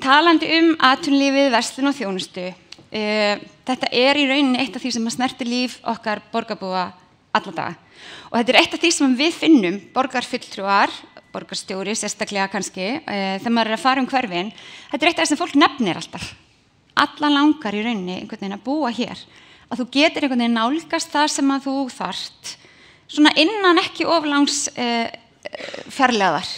Speaker 2: talandi atvinnulífið, verslun og þjónustu, þetta í rauninni eitt af því sem snertir líf okkar borgarbúa alla daga og þetta eitt af því sem við finnum borgarfulltrúar, borgarstjóri sérstaklega kannski, þegar maður að fara hverfin, þetta eitt af því sem fólk nefnir alltaf. Alla langar í rauninni einhvern veginn að búa hér, að þú getur einhvern veginn nálgast það sem að þú þarft, svona innan ekki of langs fjarlægðar.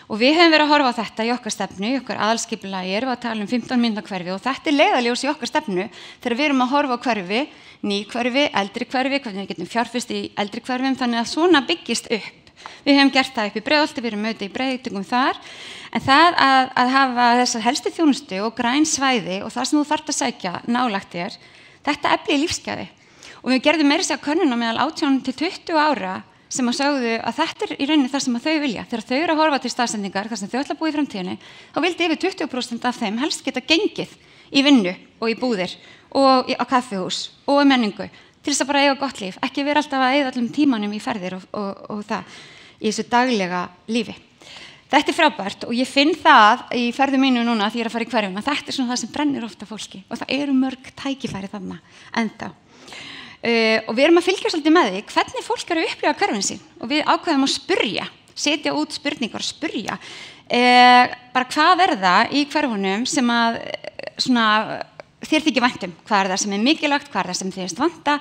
Speaker 2: Og við höfum verið að horfa á þetta í okkar stefnu, í okkar aðalskipulagi, erum við að tala 15 mínútna hverfi og þetta leiðarljós í okkar stefnu þegar við erum að horfa á hverfi, ný hverfi, eldri hverfi, hvernig við getum fjárfest í eldri hverfum, þannig að svona byggist upp. Við höfum gert það upp í Breiðholti, við erum auðvitað í breytingum þar, en það að hafa þessar helstu þjónustu og græn svæði og það sem þú þarft að sækja nálægt þetta eflir lífsgæði. Og við gerðum meira að segja könnun á meðal 18 til 20 ára sem að sögðu að þetta í rauninni það sem að þau vilja. Þegar þau eru að horfa til staðsendingar, þar sem þau ætla að búa í framtíðinni, þá vildi yfir 20% af þeim helst geta gengið í vinnu og í búðir og á kaffihús og í menningu til þess að bara eiga gott líf, ekki vera alltaf að eyða allum tímanum í ferðir og það í þessu daglega lífi. Þetta frábært og ég finn það í ferðum mínu núna því ég er að fara í hverfum að þetta svona það sem brennir ofta fólki og það eru mörg tækifæri þarna ennþá. Og við erum að fylgja svolítið með því hvernig fólk eru að upplifa hverfin sín og við ákveðum að spyrja, setja út spurningar og spyrja bara hvað það í hverfunum sem að svona, þér þykir vænt hvað það sem mikilvægt, hvað það sem þér finnst vanta,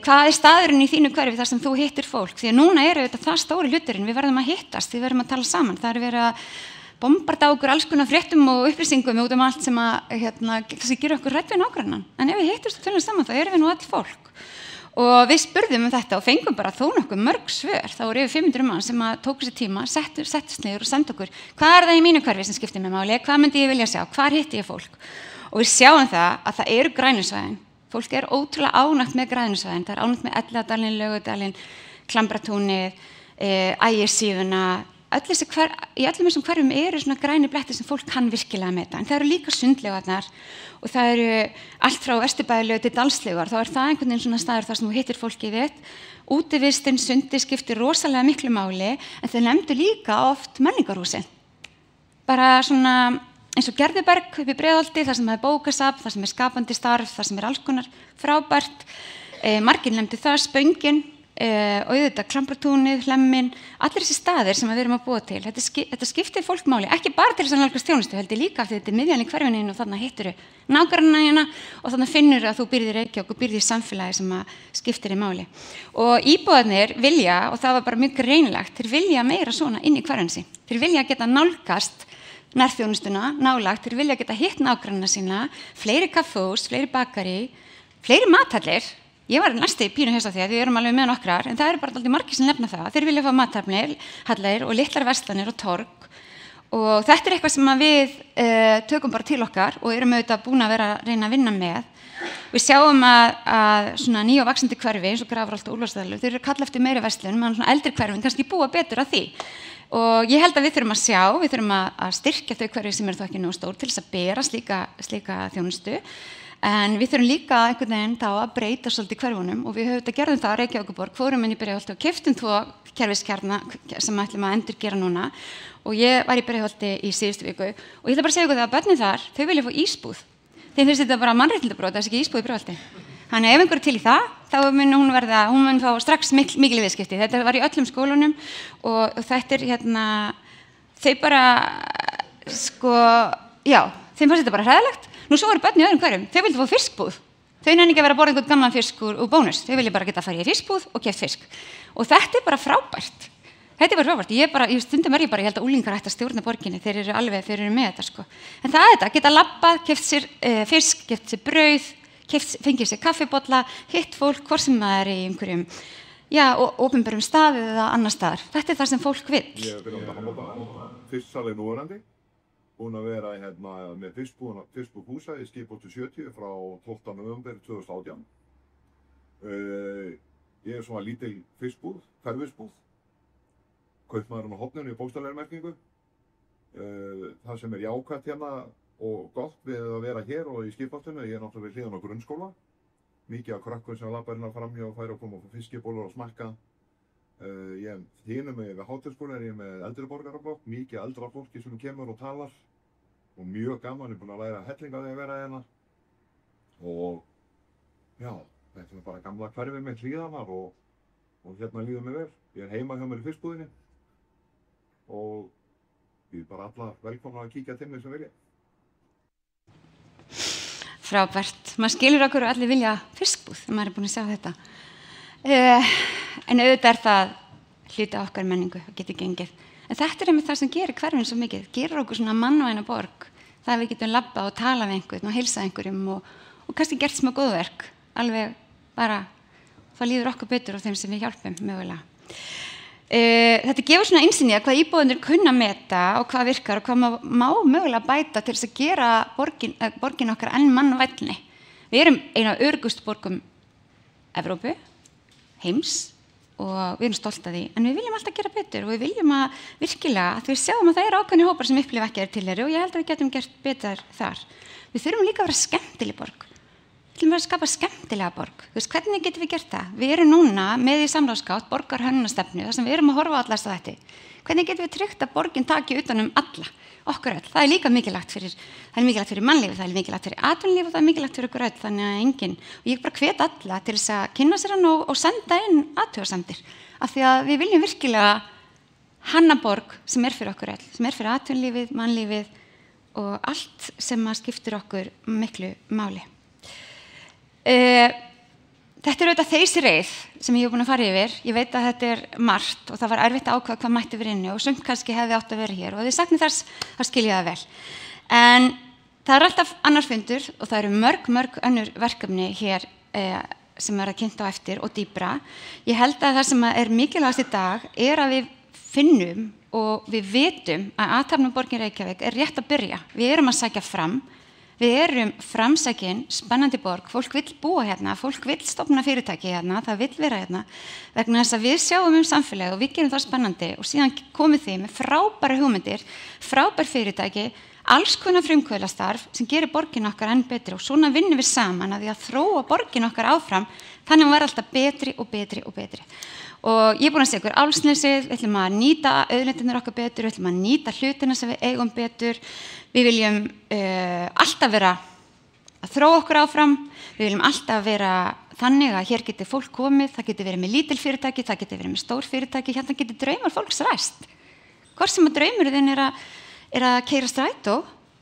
Speaker 2: hvað staðurinn í þínu hverfi þar sem þú hittir fólk, því að núna þetta það stóri hluturinn, við verðum að hittast, við verðum að tala saman, það verið að bombarda okkur alls konar fréttum og upplýsingum út allt sem að gera okkur hrædd við nágrannan. En ef við hittumst og tölum saman þá erum við nú öll fólk. Og við spurðum þetta og fengum bara þó nokkuð mörg svör. Það voru yfir 500 mann sem tóku sér tíma, settust niður og sendu okkur hvað það í mínu hverfi sem skiptir mig máli, hvað myndi ég vilja sjá, hvar hitti ég fólk. Og við sjáum það eru grænusvæðin. Fólk ótrúlega ánægt með grænusvæðin. Það ánægt með Elliðadalinn, Laugardalinn, Klambratúnið, Ægissíðuna. Í öllum þessum hverfum eru svona græni bletti sem fólk kann virkilega meta, en það eru líka sundlaugarnar og það eru allt frá Vesturbæjarlaug til Dalslaugar, þá það einhvern veginn svona staður þar sem þú hittir fólkið þitt. Útivistin, sundi skiptir rosalega miklu máli, en þau nefndu líka oft menningarhúsin. Bara svona eins og Gerðuberg upp í Breiðholti, þar sem það bókasafn, þar sem skapandi starf, þar sem alls konar frábært. Margir nefndu það, Spöngin, og auðvitað Klambratúnið, Hlemmin, allir þessi staðir sem við erum að búa til. Þetta skiptir fólk máli, ekki bara til þess að nálgast þjónustu, heldur líka af því þetta miðjan í hverfinu og þannig hittir þú nágrannana og þannig finnur að þú býrð í Reykjavík og býrð í samfélagi sem skiptir í máli. Og íbúarnir vilja, og það var bara mjög greinilegt, þeir vilja meira svona inn í hverfin sín. Þeir vilja geta nálgast nærþjónustuna, nálægt, þeir vilja geta hitt nágrannana sína, fleiri kaffós, fleiri bakari, fleiri mathallir. Ég var næstu í pínu hausa því að við erum alveg með nokkrar, en það eru bara dálítið margir sem nefna það. Þeir vilja fá mathallir og litlar verslanir og torg. Og þetta eitthvað sem við tökum bara til okkar og erum auðvitað búin að vera að reyna að vinna með. Við sjáum að svona ný og vaxandi hverfi, eins og Grafarholt og Úlfarsdalur, þeir eru kalla eftir meiri verslun, menn svona eldri hverfin kannski búa betur að því. Og ég held að við þurfum að styrkja þau hverfi sem eru þó ekki nógu stór til þess að bera slíka þjónustu. En við þurfum líka einhvern veginn þá að breyta svolítið hverfunum og við höfum gerðum það á Reykjavíkurborg, fórum inn í Breiðholti og keyptum 2 kerfiskjarna sem ætlum að endurgera núna. Og ég var í Breiðholti í síðustu viku og ég ætla bara að segja ykkur það að börnin þar, þau vilja fá ísbúð. Þeim finnst þetta bara mannréttindabrot, það ekki ísbúð í Breiðholti. Þannig ef einhver til í það, þá hún mun fá strax mikil viðskipti. Þetta var í öllum skólunum og þetta þau bara, þeim fannst þetta bara hræðilegt. Nú svo eru börn í öðrum hverjum, þau vilja fá fiskbúð. Þau nenni ekki að vera að borða einhvern gamlan fisk úr Bónus, þau vilja bara geta að fara í fiskbúð og keypt fisk. Og þetta bara frábært. Stundum ég held að úlingar ætti að stjórna borginni, þeir eru með þetta sko. En það þetta, geta labbað, keypt sér fisk, keypt sér brauð, fengið sér kaffibolla, hitt fólk, hvort sem það er í einhverjum, opinberum staði eða annar staðar. Þetta það sem fólk vill.
Speaker 8: Ég hef verið að hafa fisksali núverandi, búin að vera með fiskbúhúsa í Skipholti 70 frá 12. november 2018. Ég er svona lítil fiskbúð, hverfisbúð, kaupmaðurinn á horninu í bókstaflegri merkingu. Það sem jákvætt og gott við að vera hér og í Skipholtinu, ég er náttúrulega við hliðan á grunnskóla. Mikið af krakkur sem labba framhjá og færa að koma og fá fiskibólar og smakka. Ég er hinum við Háteigsskóla, ég er með eldri borgaraflokk, mikið eldra fólki sem kemur og talar og mjög gaman, ég er búin að læra helling að því að vera hérna. Og þetta bara gamla hverfið með hlíðanar og hérna líður mér vel. Ég er heima hjá mér í fiskbúðinni og ég er bara alla velkomna að kíkja til mig sem vilja.
Speaker 2: Frábært. Maður skilur okkur og allir vilja fiskbúð þegar maður er búin að sjá þetta. En auðvitað það hluti okkar menningu og getur gengið. En þetta einmitt það sem gerir hverfin svo mikið, gerir okkur svona mannvæna borg. Það að við getum labbað og talað við einhvern og heilsað einhverjum og kannski gert smá góðverk. Alveg bara, það líður okkur betur á þeim sem við hjálpum mögulega. Þetta gefur svona innsýn í að hvað íbúðendur kunna meta og hvað virkar og hvað má mögulega bæta til þess að gera borgin okkar enn mannvænni. Við erum eina af öruggustu borgum Evrópu, heims og við erum stolt af því, en við viljum alltaf gera betur og við viljum að virkilega að við sjáum að það eru ákveðnir hópar sem upplifa ekki tilheyri og ég held að við getum gert betur þar. Við þurfum líka að vera skemmtileg borg. Við viljum vera að skapa skemmtilega borg. Hvernig getum við gert það? Við erum núna með í samráðsgátt borgarhönnunarstefnu þar sem við erum að horfa á alla þessa þætti. Hvernig getum við tryggt að borgin taki utan alla, okkur öll? Það er líka mikilvægt fyrir mannlífið, það er mikilvægt fyrir atvinnulífið og það er mikilvægt fyrir okkur öll, þannig að enginn. Og ég bara hvet alla til þess að kynna sér hann og senda inn athugasemdir. Af því að við viljum virkilega hanna borg sem er fyrir okkur öll, sem er fyrir atvinnulífið, mannlífið og allt sem skiptir okkur miklu máli. Þetta er auðvitað þessi reið sem ég hef búin að fara yfir. Ég veit að þetta er margt og það var erfitt að ákveða hvað mætti vera inni og sumt kannski hefði átt að vera hér og þið saknið þess, þá skil ég það vel. En það er alltaf annar fundur og það eru mörg önnur verkefni hér sem verða kynnt á eftir og dýpra. Ég held að það sem er mikilvægast í dag er að við finnum og við vitum að athafna borgin Reykjavík er rétt að byrja. Við erum að sækja fram. Við erum framsækin, spennandi borg, fólk vill búa hérna, fólk vill stofna fyrirtæki hérna, það vill vera hérna, vegna þess að við sjáum samfélagið og við gerum það spennandi og síðan komið þið með frábæra hugmyndir, frábær fyrirtæki, alls konar frumkvöðlastarf sem gerir borgin okkar enn betri og svona vinnum við saman að því að þróa borgin okkar áfram, þannig að hún verður alltaf betri og betri og betri. Og ég er búin að segja ykkur Álfsnesið, við ætlum að nýta auðlindirnar okkar betur, við ætlum að nýta hlutina sem við eigum betur, við viljum alltaf vera að þróa okkur áfram, við viljum alltaf vera þannig að hér getur fólk komið, það getur verið með lítil fyrirtæki, það getur verið með stór fyrirtæki, hérna getur draumar fólks ræst. Hvort sem að draumurinn er að keyra strætó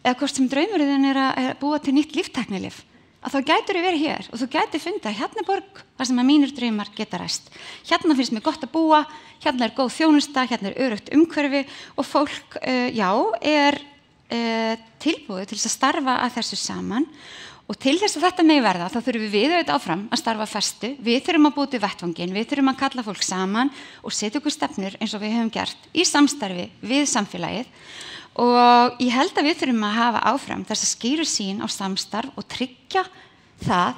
Speaker 2: eða hvort sem draumurinn er að búa til nýtt líftæknilíf. Að þá gætur við verið hér og þú gætir fundið að hérna er borg þar sem að mínir draumar geta ræst. Hérna finnst mér gott að búa, hérna er góð þjónusta, hérna er öruggt umhverfi og fólk, er tilbúið til þess að starfa að þessu saman og til þess að þetta megi verða þá þurfum við auðvitað áfram að starfa festu, við þurfum að búa til vettvanginn, við þurfum að kalla fólk saman og setja okkur stefnur eins og við höfum gert í samstarfi við samfélagið og ég held að við þurfum að hafa áfram þess að skýru sín á samstarf og tryggja það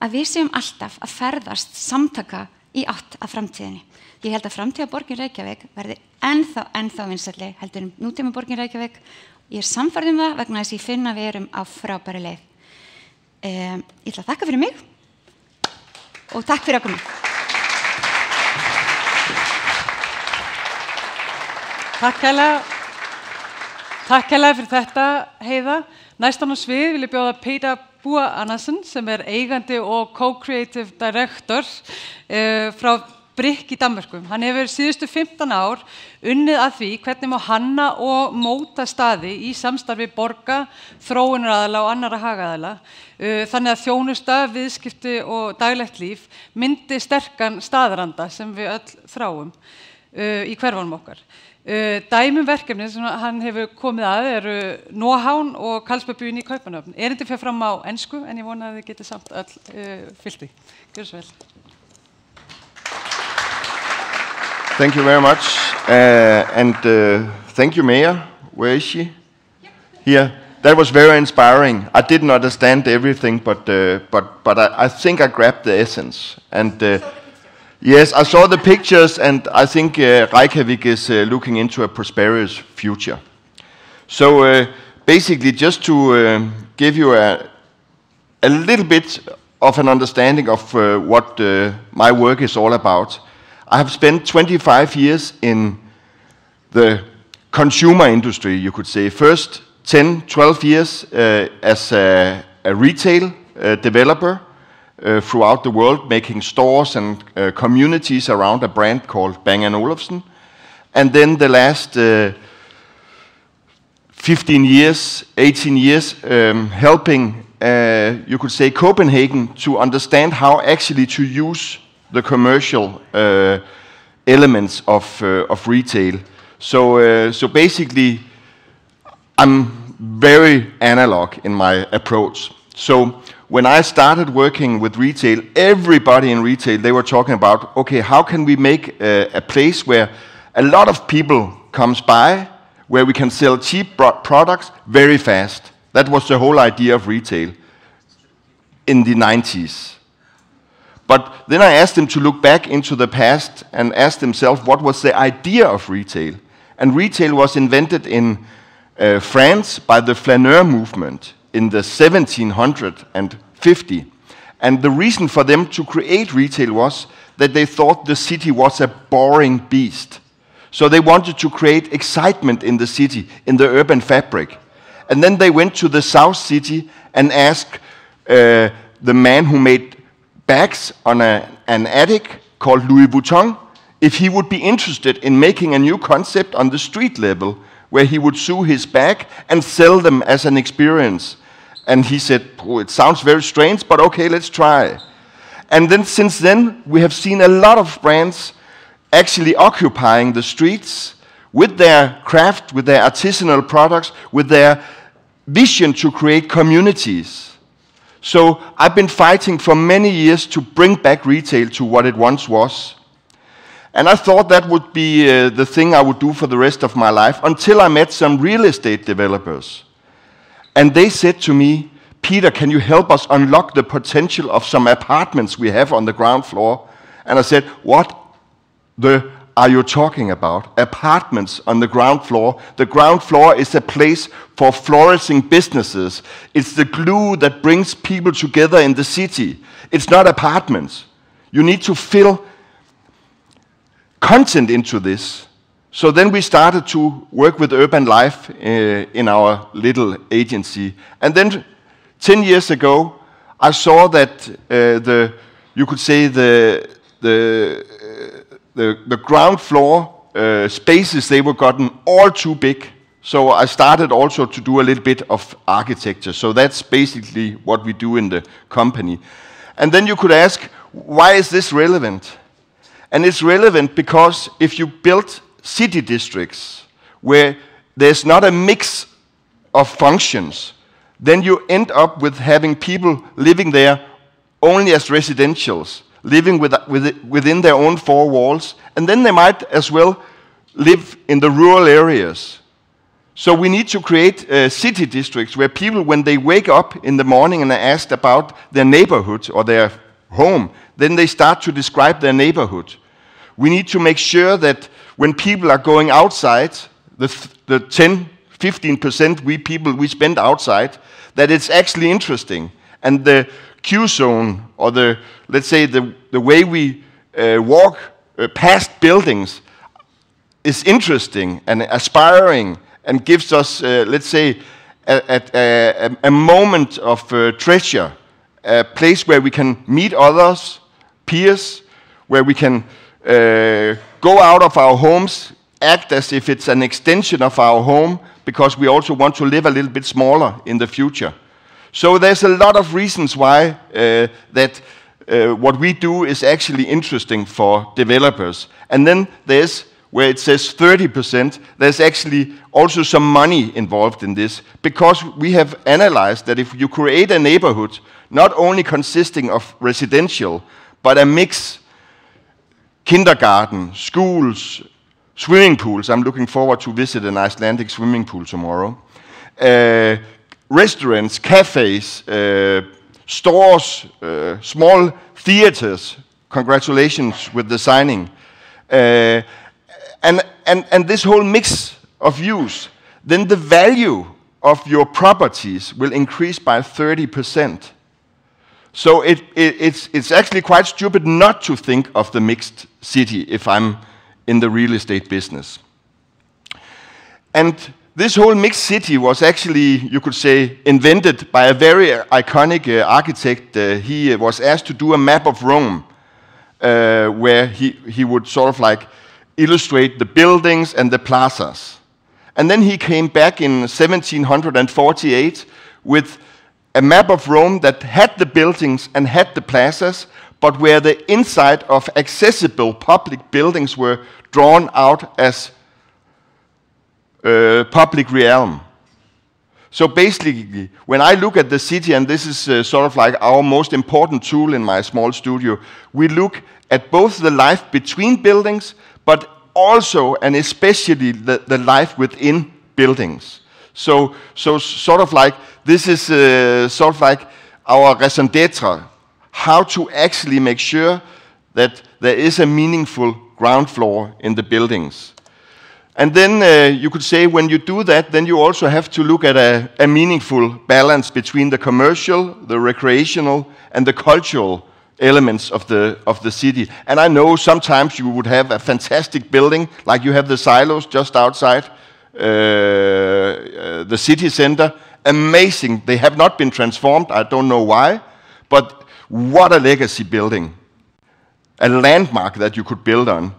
Speaker 2: að við séum alltaf að ferðast samtaka í átt að framtíðinni. Ég held að framtíðaborgin Reykjavík verði ennþá vinsælli heldur nútíma borgin Reykjavík. Ég sannfærð það vegna þess að ég finna að við erum á frábæri leið. Ég ætla að þakka fyrir mig og takk fyrir að koma.
Speaker 1: Takk hérlega fyrir þetta, Heiða. Næstan á svið vil ég bjóða Peter Bua Andersen sem eigandi og co-creative director frá Brikk í Danmörku. Hann hefur síðustu 15 ár unnið að því hvernig má hanna og móta staði í samstarfi borga, þróunaraðila og annarra hagaðila. Þannig að þjónusta, viðskipti og daglegt líf myndi sterkan staðranda sem við öll þráum í hverfunum okkar. Dæmum verkefni sem hann hefur komið að eru Nóhavn og Karlsbergbyen í Kaupmannahöfn. Erindi fer fram á ensku en ég vona að þið getið samt öll fyllt því. Gjörðu svo vel.
Speaker 9: Thank you very much, thank you, Mayor. Where is she? Here. That was very inspiring. I didn't understand everything, but I think I grabbed the essence. And yes, I saw the pictures, and I think Reykjavik is looking into a prosperous future. So basically, just to give you a little bit of an understanding of what my work is all about. I have spent 25 years in the consumer industry, you could say. First 10, 12 years as a retail developer throughout the world, making stores and communities around a brand called Bang & Olufsen. And then the last 15 years, 18 years, helping, you could say, Copenhagen to understand how actually to use the commercial elements of retail. So basically, I'm very analog in my approach. So when I started working with retail, everybody in retail, they were talking about, okay, how can we make a place where a lot of people comes by, where we can sell cheap products very fast. That was the whole idea of retail in the 90s. But then I asked them to look back into the past and ask themselves what was the idea of retail. And retail was invented in France by the flaneur movement in the 1750. And the reason for them to create retail was that they thought the city was a boring beast. So they wanted to create excitement in the city, in the urban fabric. And then they went to the South City and asked the man who made bags on an attic called Louis Vuitton if he would be interested in making a new concept on the street level where he would sew his bag and sell them as an experience. And he said, oh, it sounds very strange, but okay, let's try. And then since then, we have seen a lot of brands actually occupying the streets with their craft, with their artisanal products, with their vision to create communities. So I've been fighting for many years to bring back retail to what it once was. And I thought that would be the thing I would do for the rest of my life until I met some real estate developers. And they said to me, Peter, can you help us unlock the potential of some apartments we have on the ground floor? And I said, what are you talking about? Apartments on the ground floor? The ground floor is a place for flourishing businesses. It's the glue that brings people together in the city. It's not apartments. You need to fill content into this. So then we started to work with Urban Life in our little agency. And then 10 years ago, I saw that you could say the ground floor spaces, they were gotten all too big. So I started also to do a little bit of architecture. So that's basically what we do in the company. And then you could ask, why is this relevant? And it's relevant because if you build city districts where there's not a mix of functions, then you end up with having people living there only as residentials, living within their own four walls, and then they might as well live in the rural areas. So we need to create city districts where people, when they wake up in the morning and are asked about their neighborhood or their home, then they start to describe their neighborhood. We need to make sure that when people are going outside, the 10-15% we spend outside, that it's actually interesting. And the Q zone, or let's say the way we walk past buildings, is interesting and aspiring, and gives us, let's say, a moment of treasure, a place where we can meet others, peers, where we can go out of our homes, act as if it's an extension of our home, because we also want to live a little bit smaller in the future. So there's a lot of reasons why what we do is actually interesting for developers. And then there's, where it says 30%, there's actually also some money involved in this, because we have analyzed that if you create a neighborhood not only consisting of residential, but a mix, kindergarten, schools, swimming pools. I'm looking forward to visit an Icelandic swimming pool tomorrow. Restaurants, cafes, stores, small theaters. Congratulations with the signing. And this whole mix of use, then the value of your properties will increase by 30%. So it's actually quite stupid not to think of the mixed city if I'm in the real estate business. And this whole mixed city was actually, you could say, invented by a very iconic architect. He was asked to do a map of Rome, where he would sort of like illustrate the buildings and the plazas. And then he came back in 1748 with a map of Rome that had the buildings and had the plazas, but where the inside of accessible public buildings were drawn out as public realm. So basically, when I look at the city, and this is sort of like our most important tool in my small studio, we look at both the life between buildings, but also and especially the life within buildings. So sort of like, this is sort of like our raison d'etre, how to actually make sure that there is a meaningful ground floor in the buildings. And then you could say when you do that, then you also have to look at a meaningful balance between the commercial, the recreational, and the cultural elements of the city. And I know sometimes you would have a fantastic building, like you have the silos just outside the city center. Amazing. They have not been transformed. I don't know why, but what a legacy building. A landmark that you could build on.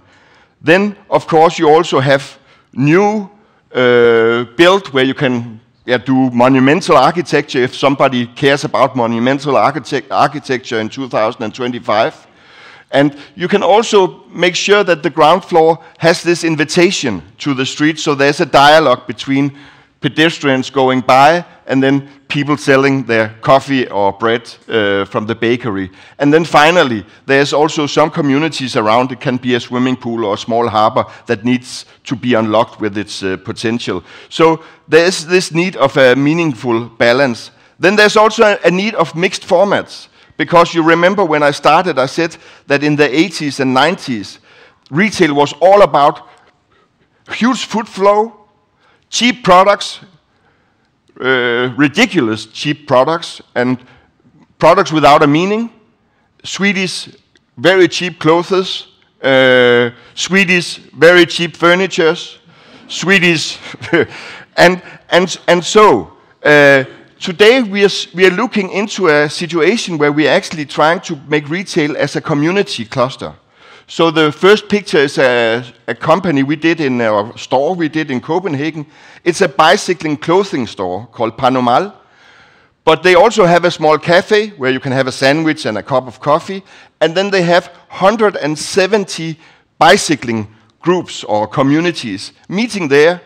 Speaker 9: Then, of course, you also have new built where you can do monumental architecture if somebody cares about monumental architecture in 2025. And you can also make sure that the ground floor has this invitation to the street, so there's a dialogue between pedestrians going by and then people selling their coffee or bread from the bakery. And then finally, there's also some communities around. It can be a swimming pool or a small harbor that needs to be unlocked with its potential. So there's this need of a meaningful balance. Then there's also a need of mixed formats. Because you remember when I started, I said that in the 80s and 90s, retail was all about huge foot flow, cheap products, ridiculous cheap products, and products without a meaning. Swedish very cheap clothes, Swedish very cheap furnitures, Swedish and so today we are looking into a situation where we are actually trying to make retail as a community cluster. So the first picture is a company we did in our store we did in Copenhagen. It's a bicycling clothing store called Panomal. But they also have a small cafe where you can have a sandwich and a cup of coffee. And then they have 170 bicycling groups or communities meeting there.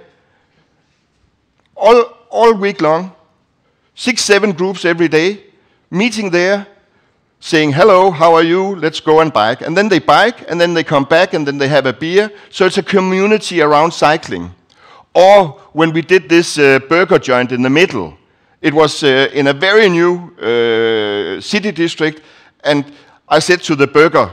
Speaker 9: all week long, 6-7 groups every day, meeting there, saying, hello, how are you? Let's go and bike. And then they bike, and then they come back, and then they have a beer. So it's a community around cycling. Or when we did this burger joint in the middle, it was in a very new city district, and I said to the burger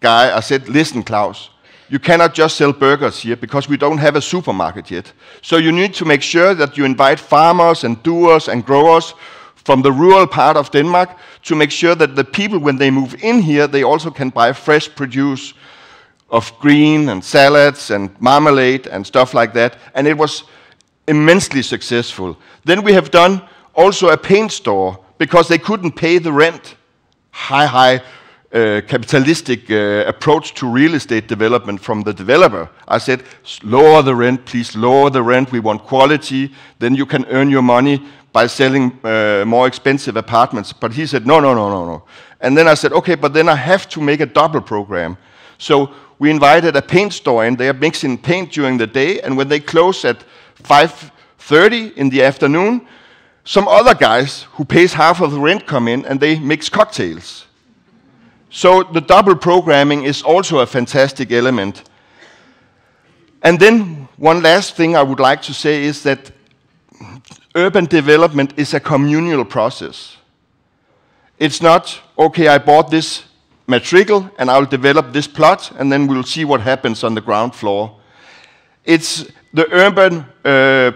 Speaker 9: guy, I said, listen, Klaus, you cannot just sell burgers here because we don't have a supermarket yet. So you need to make sure that you invite farmers and doers and growers from the rural part of Denmark to make sure that the people, when they move in here, they also can buy fresh produce of green and salads and marmalade and stuff like that. And it was immensely successful. Then we have done also a paint store because they couldn't pay the rent. High capitalistic approach to real estate development from the developer. I said, lower the rent, please lower the rent. We want quality. Then you can earn your money by selling more expensive apartments. But he said, no. And then I said, okay, but then I have to make a double program. So we invited a paint store in there, mixing paint during the day, and when they close at 5:30 in the afternoon, some other guys who pays half of the rent come in and they mix cocktails. So the double programming is also a fantastic element. And then one last thing I would like to say is that urban development is a communal process. It's not, okay, I bought this matricle and I'll develop this plot and then we'll see what happens on the ground floor. It's the urban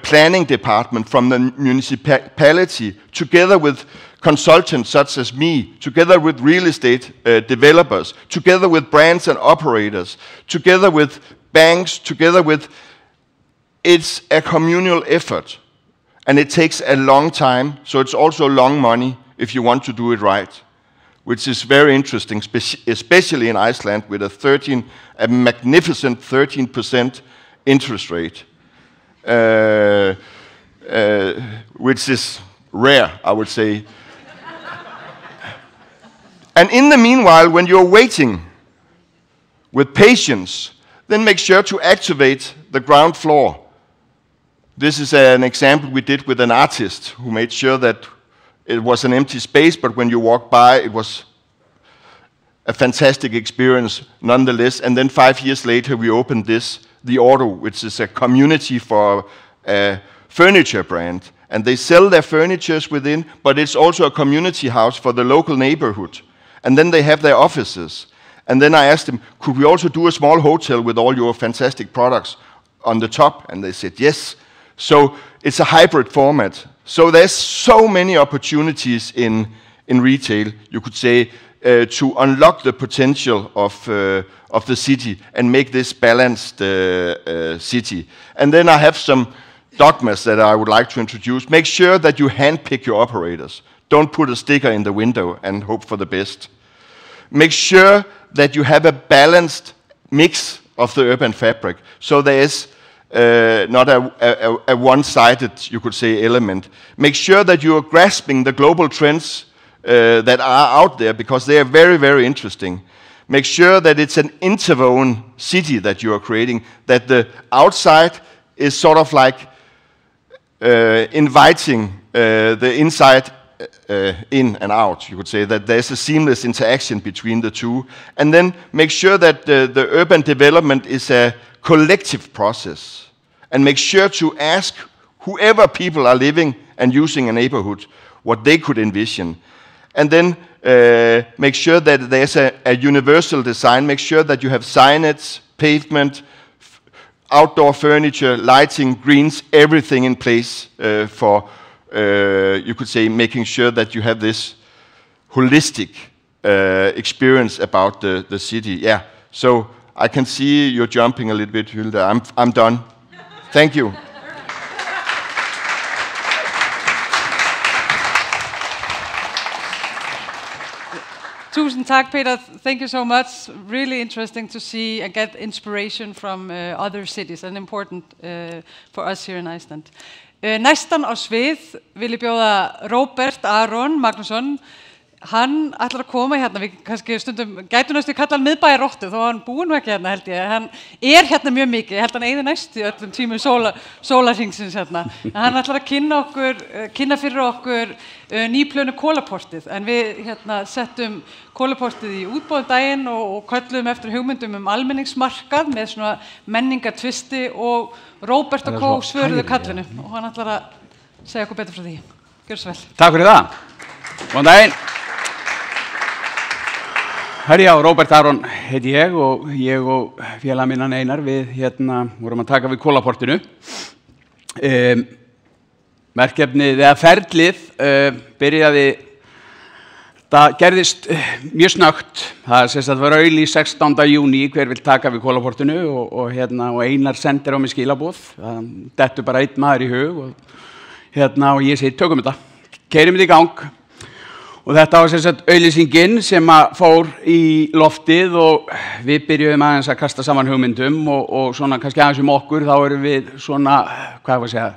Speaker 9: planning department from the municipality, together with consultants such as me, together with real estate developers, together with brands and operators, together with banks, it's a communal effort. And it takes a long time, so it's also long money if you want to do it right, which is very interesting, especially in Iceland with a magnificent 13% interest rate, which is rare, I would say. And in the meanwhile, when you're waiting with patience, then make sure to activate the ground floor. This is an example we did with an artist who made sure that it was an empty space, but when you walk by, it was a fantastic experience nonetheless. And then 5 years later, we opened the Ordo, which is a community for a furniture brand. And they sell their furnitures within, but it's also a community house for the local neighborhood. And then they have their offices. And then I asked them, could we also do a small hotel with all your fantastic products on the top? And they said yes. So it's a hybrid format. So there's so many opportunities in retail, you could say, to unlock the potential of the city and make this balanced city. And then I have some dogmas that I would like to introduce. Make sure that you handpick your operators. Don't put a sticker in the window and hope for the best. Make sure that you have a balanced mix of the urban fabric. So there is not a one-sided, you could say, element. Make sure that you are grasping the global trends that are out there, because they are very, very interesting. Make sure that it's an interwoven city that you are creating, that the outside is sort of like inviting the inside in and out, you could say, that there's a seamless interaction between the two. And then make sure that the urban development is a collective process. And make sure to ask whoever people are living and using a neighborhood what they could envision. And then make sure that there's a universal design. Make sure that you have signage, pavement, outdoor furniture, lighting, greens, everything in place for, you could say, making sure that you have this holistic experience about the city. Yeah, so I can see you're jumping a little bit, Hilda. I'm done. Thank you.
Speaker 1: Tusind tak, Peter. Thank you so much. Really interesting to see and get inspiration from other cities, and important for us here in Iceland. Næstan á svið vil ég bjóða Róbert Aron Magnússon, hann ætlar að koma hérna, við kannski stundum gætum næstu kalla hann miðbæjarrottu, þó hann búi nú ekki hérna held ég, hann hérna mjög mikið, ég held hann eyði næstu öllum tímum sólarhringsins hérna, en hann ætlar að kynna fyrir okkur nýplönu Kolaportið, en við hérna settum Kolaportið í útboðum daginn og köllum eftir hugmyndum almenningsmarkað með svona menningartvisti og Róbert og Kó svöruðu kallinu og hann ætlar að segja okkur betur frá því. Gjörðu svo vel.
Speaker 10: Takk fyrir það. Góðan daginn. Herjá, Róbert Aron heiti ég og félag minnan Einar við vorum að taka við Kolaportinu. Verkefnið eða ferlið byrjaði, það gerðist mjög snöggt. Það var auglýst 16. júní hver vill taka við Kolaportinu og Einar sendir á mig skilaboð. Það dettur bara einn maður í hug og ég segi tökum þetta, keyrum þetta í gang. Og þetta var auglýsingin sem fór í loftið og við byrjuðum aðeins að kasta saman hugmyndum og svona kannski aðeins okkur, þá erum við svona, hvað var að segja,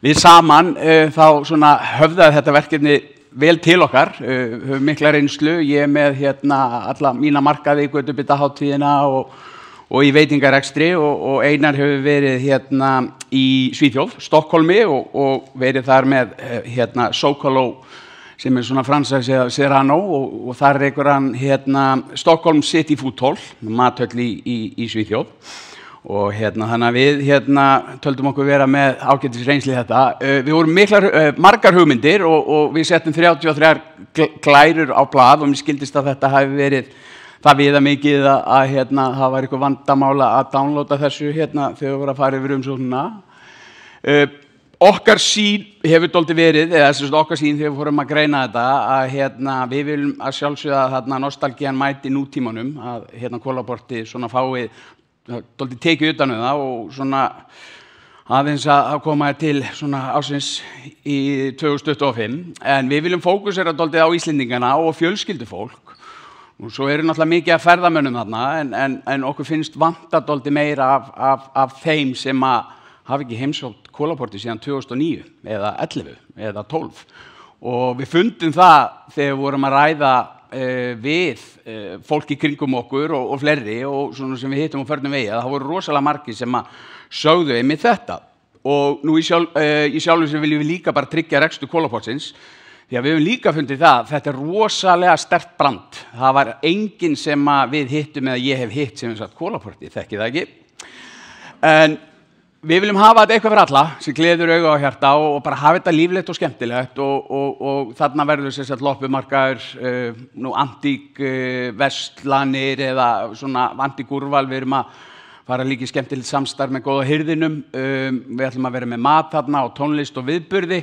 Speaker 10: við saman þá svona höfðaði þetta verkefni vel til okkar, höfum mikla reynslu, ég með alla mína markaði í Götubitahátíðina og í veitingarekstri og Einar hefur verið í Svíþjóð, Stokkólmi og verið þar með Sokolo sem svona fransæsið Serrano og þar rekur hann Stockholm City Food Hall, mathöll í Svíþjóð og þannig að við töldum okkur vera með ágætis reynsli þetta. Við vorum margar hugmyndir og við settum 33 glærur á blað og mér skildist að þetta hafi verið það viðamikið að það var eitthvað vandamála að downloada þessu þegar við vorum að fara yfir umsóknina. Okkar sín hefur dálítið verið, eða okkar sín þegar við fórum að greina þetta, að við viljum að sjálfsögða að nostalgían mæti nútímanum, að Kolaportið svona fáið dálítið tekið utan það og svona aðeins að koma til svona ársins í 2025. En við viljum fókusera dálítið á Íslendingana og fjölskyldufólk. Og svo eru náttúrulega mikið af ferðamönnum þarna, en okkur finnst vanta dálítið meira af þeim sem hafa ekki heimsótt Kolaportið síðan 2009 eða 11 eða 12 og við fundum það þegar við vorum að ræða við fólk í kringum okkur og fleiri og svona sem við hittum á förnum vegi að það voru rosalega margir sem sögðu einmitt þetta og nú í sjálfu sem viljum við líka bara tryggja rekstur Kolaportsins því að við hefum líka fundið það þetta rosalega sterkt brand. Það var enginn sem við hittum eða ég hef hitt sem sagt Kolaportið, þekki það ekki. En við viljum hafa þetta eitthvað fyrir alla sem gleður auga og hjarta og bara hafa þetta líflegt og skemmtilegt og þarna verður loppumarkaður, antík verslanir eða svona antík úrval. Við erum að fara líka í skemmtilegt samstarf með góða hirðinum. Við ætlum að vera með mat þarna og tónlist og viðburði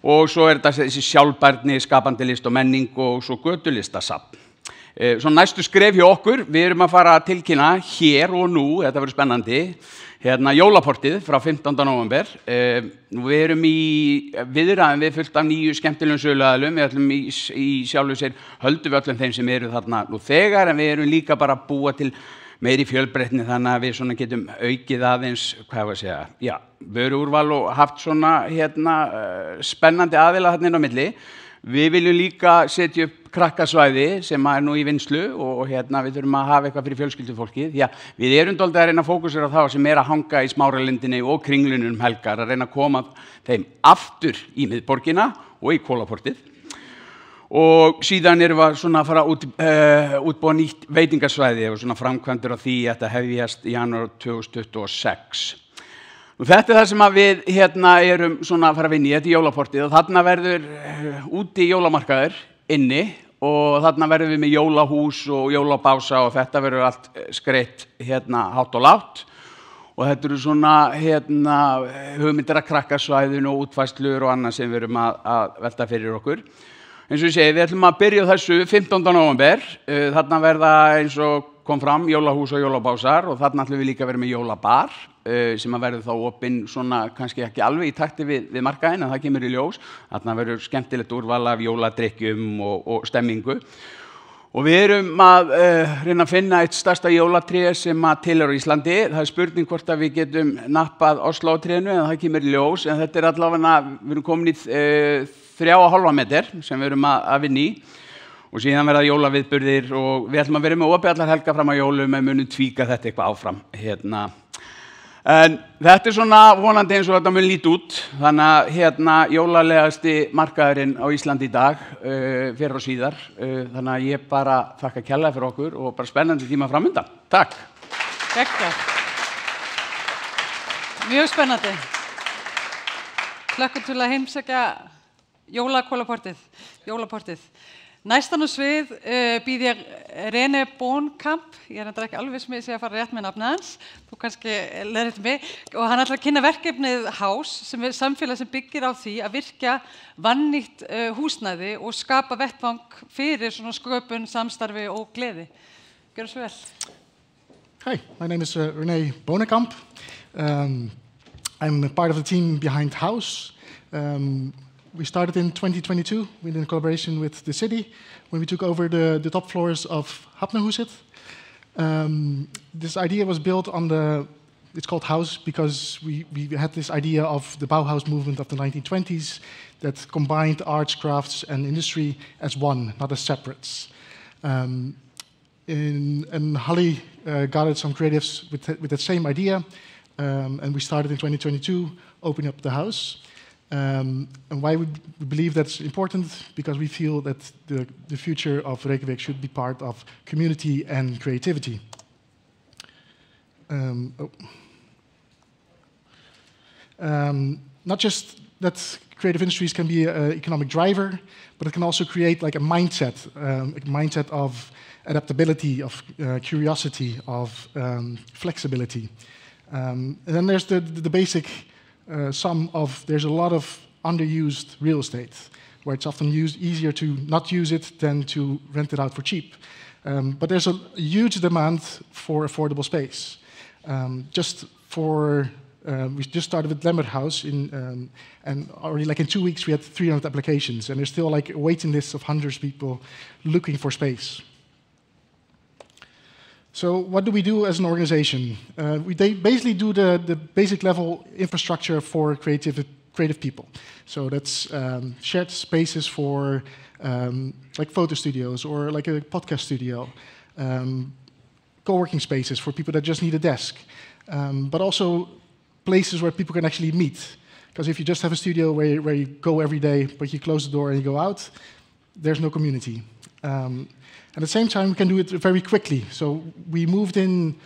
Speaker 10: og svo þetta þessi sjálfbærni, skapandi list og menning og svo götulistasafn. Svona næstu skref hjá okkur, við erum að fara að tilkynna hér og nú, þetta verður spennandi, Jólaportið frá 15. nóvember. Við erum í viðræðum við fullt af nýju skemmtilegum söluaðilum, við ætlum í sjálfu sér höldum við öllum þeim sem eru þarna nú þegar, en við erum líka bara að búa til meiri fjölbreytni þannig að við svona getum aukið aðeins, hvað var að segja, vöruúrval og haft svona spennandi aðila þarna inn á milli. Við viljum líka setja upp krakkasvæði sem nú í vinnslu og við þurfum að hafa eitthvað fyrir fjölskyldufólkið. Já, við erum dálítið að reyna að fókusera á þá sem að hanga í Smáralindinni og Kringlunum helgar, að reyna að koma þeim aftur í miðborgina og í Kolaportið. Og síðan erum við svona að fara útbúa nýtt veitingasvæði og svona framkvæmdur á því að þetta hefjast í janúar 2026. Þetta það sem við erum svona að fara að vinna í, þetta Jólaportið og þarna verður úti jólamarkaður inni og þarna verður við með jólahús og jólabása og þetta verður allt skreitt hátt og lágt og þetta eru svona hugmyndir að krakkasvæðinu og útfærslur og annað sem við erum að velta fyrir okkur. Eins og ég segi, við ætlum að byrja þessu 15. nóvember, þarna verða eins og kom fram jólahús og jólabásar og þarna ætlum við líka að vera með jólabar sem að verður þá opinn svona kannski ekki alveg í takti við markaðinn en það kemur í ljós. Þarna verður skemmtilegt úrval af jóladrykkjum og stemmingu. Og við erum að reyna að finna eitt stærsta jólatré sem til á Íslandi. Það er spurning hvort að við getum nappað Oslo-trénu en það kemur í ljós. En þetta allavega, við erum komin í 3,5 meter sem við erum að vinna í. og síðan verða jólaviðburðir og við ætlum að vera með opið allar helgar fram á jólum en munum tvíka þetta eitthvað áfram. En þetta svona vonandi eins og þetta mun líta út, þannig að jólalegasti markaðurinn á Íslandi í dag, fyrir og síðar, þannig að ég bara þakka kærlega fyrir okkur og bara spennandi tíma framundan. Takk.
Speaker 1: Geggjað. Mjög spennandi. Hlökkum til að heimsækja jólaportið. Næstan á svið býð ég René Bonkamp, ég endur ekki alveg sem ég sé að fara rétt með nafnið hans, þú kannski leiðréttir mig, og hann ætlar að kynna verkefnið House, sem er samfélag sem byggir á því að virkja vannýtt húsnæði og skapa vettvang fyrir svona sköpun, samstarfi og gleði. Gjörðu svo vel.
Speaker 11: Hi, my name is René Bonkamp. I'm part of the team behind House. We started in 2022 in collaboration with the city when we took over the top floors of Hafnarhuset. This idea was built on it's called House because we had this idea of the Bauhaus movement of the 1920s that combined arts, crafts, and industry as one, not as separates. And Halli gathered some creatives with that same idea, and we started in 2022 opening up the house. And why we believe that's important? Because we feel that the future of Reykjavik should be part of community and creativity. Not just that creative industries can be an economic driver, but it can also create like a mindset of adaptability, of curiosity, of flexibility. And then there's the basic sum of there's a lot of underused real estate, where it's often easier to not use it than to rent it out for cheap. But there's a huge demand for affordable space. We just started with Lemmerhouse, and already like in 2 weeks we had 300 applications, and there's still like a waiting list of hundreds of people looking for space. So what do we do as an organization? We basically do the basic level infrastructure for creative people. So that's shared spaces for like photo studios or like a podcast studio, co-working spaces for people that just need a desk, but also places where people can actually meet. Because if you just have a studio where you go every day, but you close the door and you go out, there's no community. At the same time, we can do it very quickly. So we moved into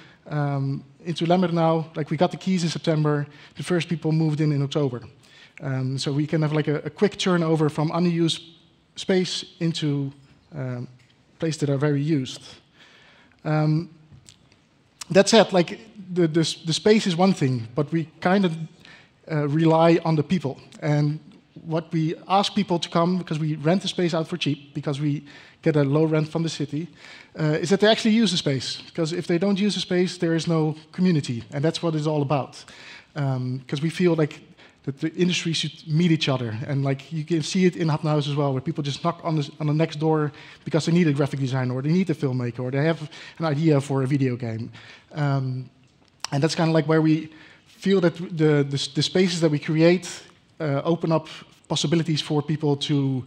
Speaker 11: Lemmer now. Like we got the keys in September. The first people moved in October. So we can have like a quick turnover from unused space into places that are very used. That said, like the space is one thing, but we kind of rely on the people. And what we ask people to come, because we rent the space out for cheap, because we get a low rent from the city, is that they actually use the space. Because if they don't use the space, there is no community. And that's what it's all about. Because we feel like that the industry should meet each other. And like you can see it in Hafnarhuset as well, where people just knock on the next door because they need a graphic designer, or they need a filmmaker, or they have an idea for a video game. And that's kind of like where we feel that the spaces that we create open up possibilities for people to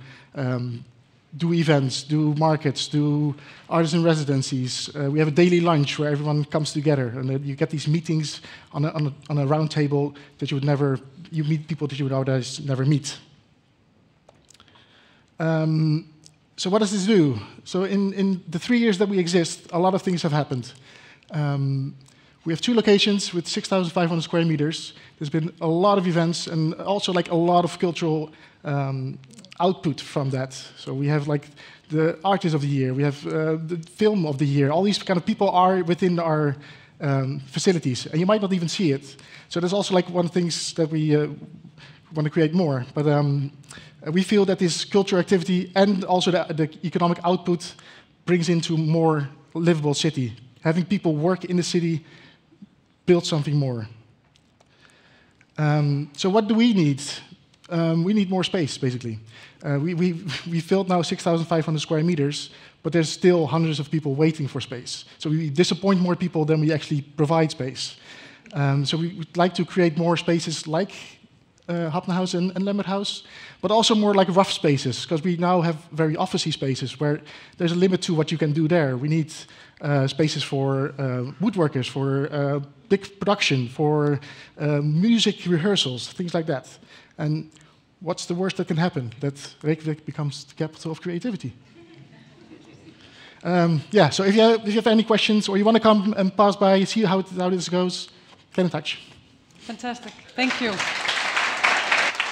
Speaker 11: do events, do markets, do artisan residencies. We have a daily lunch where everyone comes together, and you get these meetings on a round table that you meet people that you would otherwise never meet. So what does this do? So in the 3 years that we exist, a lot of things have happened. We have 2 locations with 6,500 square meters. There's been a lot of events and also like a lot of cultural output from that. So we have like the artist of the year, we have the film of the year. All these kind of people are within our facilities, and you might not even see it. So there's also like one of the things that we want to create more. But we feel that this cultural activity and also the economic output brings into more livable city. Having people work in the city build something more. So what do we need? We need more space, basically. We filled now 6,500 square meters, but there's still hundreds of people waiting for space. So we disappoint more people than we actually provide space. So we would like to create more spaces like Hafnarhaus and Lemmerhaus, but also more like rough spaces, because we now have very officey spaces where there's a limit to what you can do there. We need spaces for woodworkers, for big production, for music rehearsals, things like that. And what's the worst that can happen? That Reykjavik becomes the capital of creativity. Yeah, so if you have any questions or you want to come and pass by, see how this goes, get in touch.
Speaker 1: Fantastic. Thank you.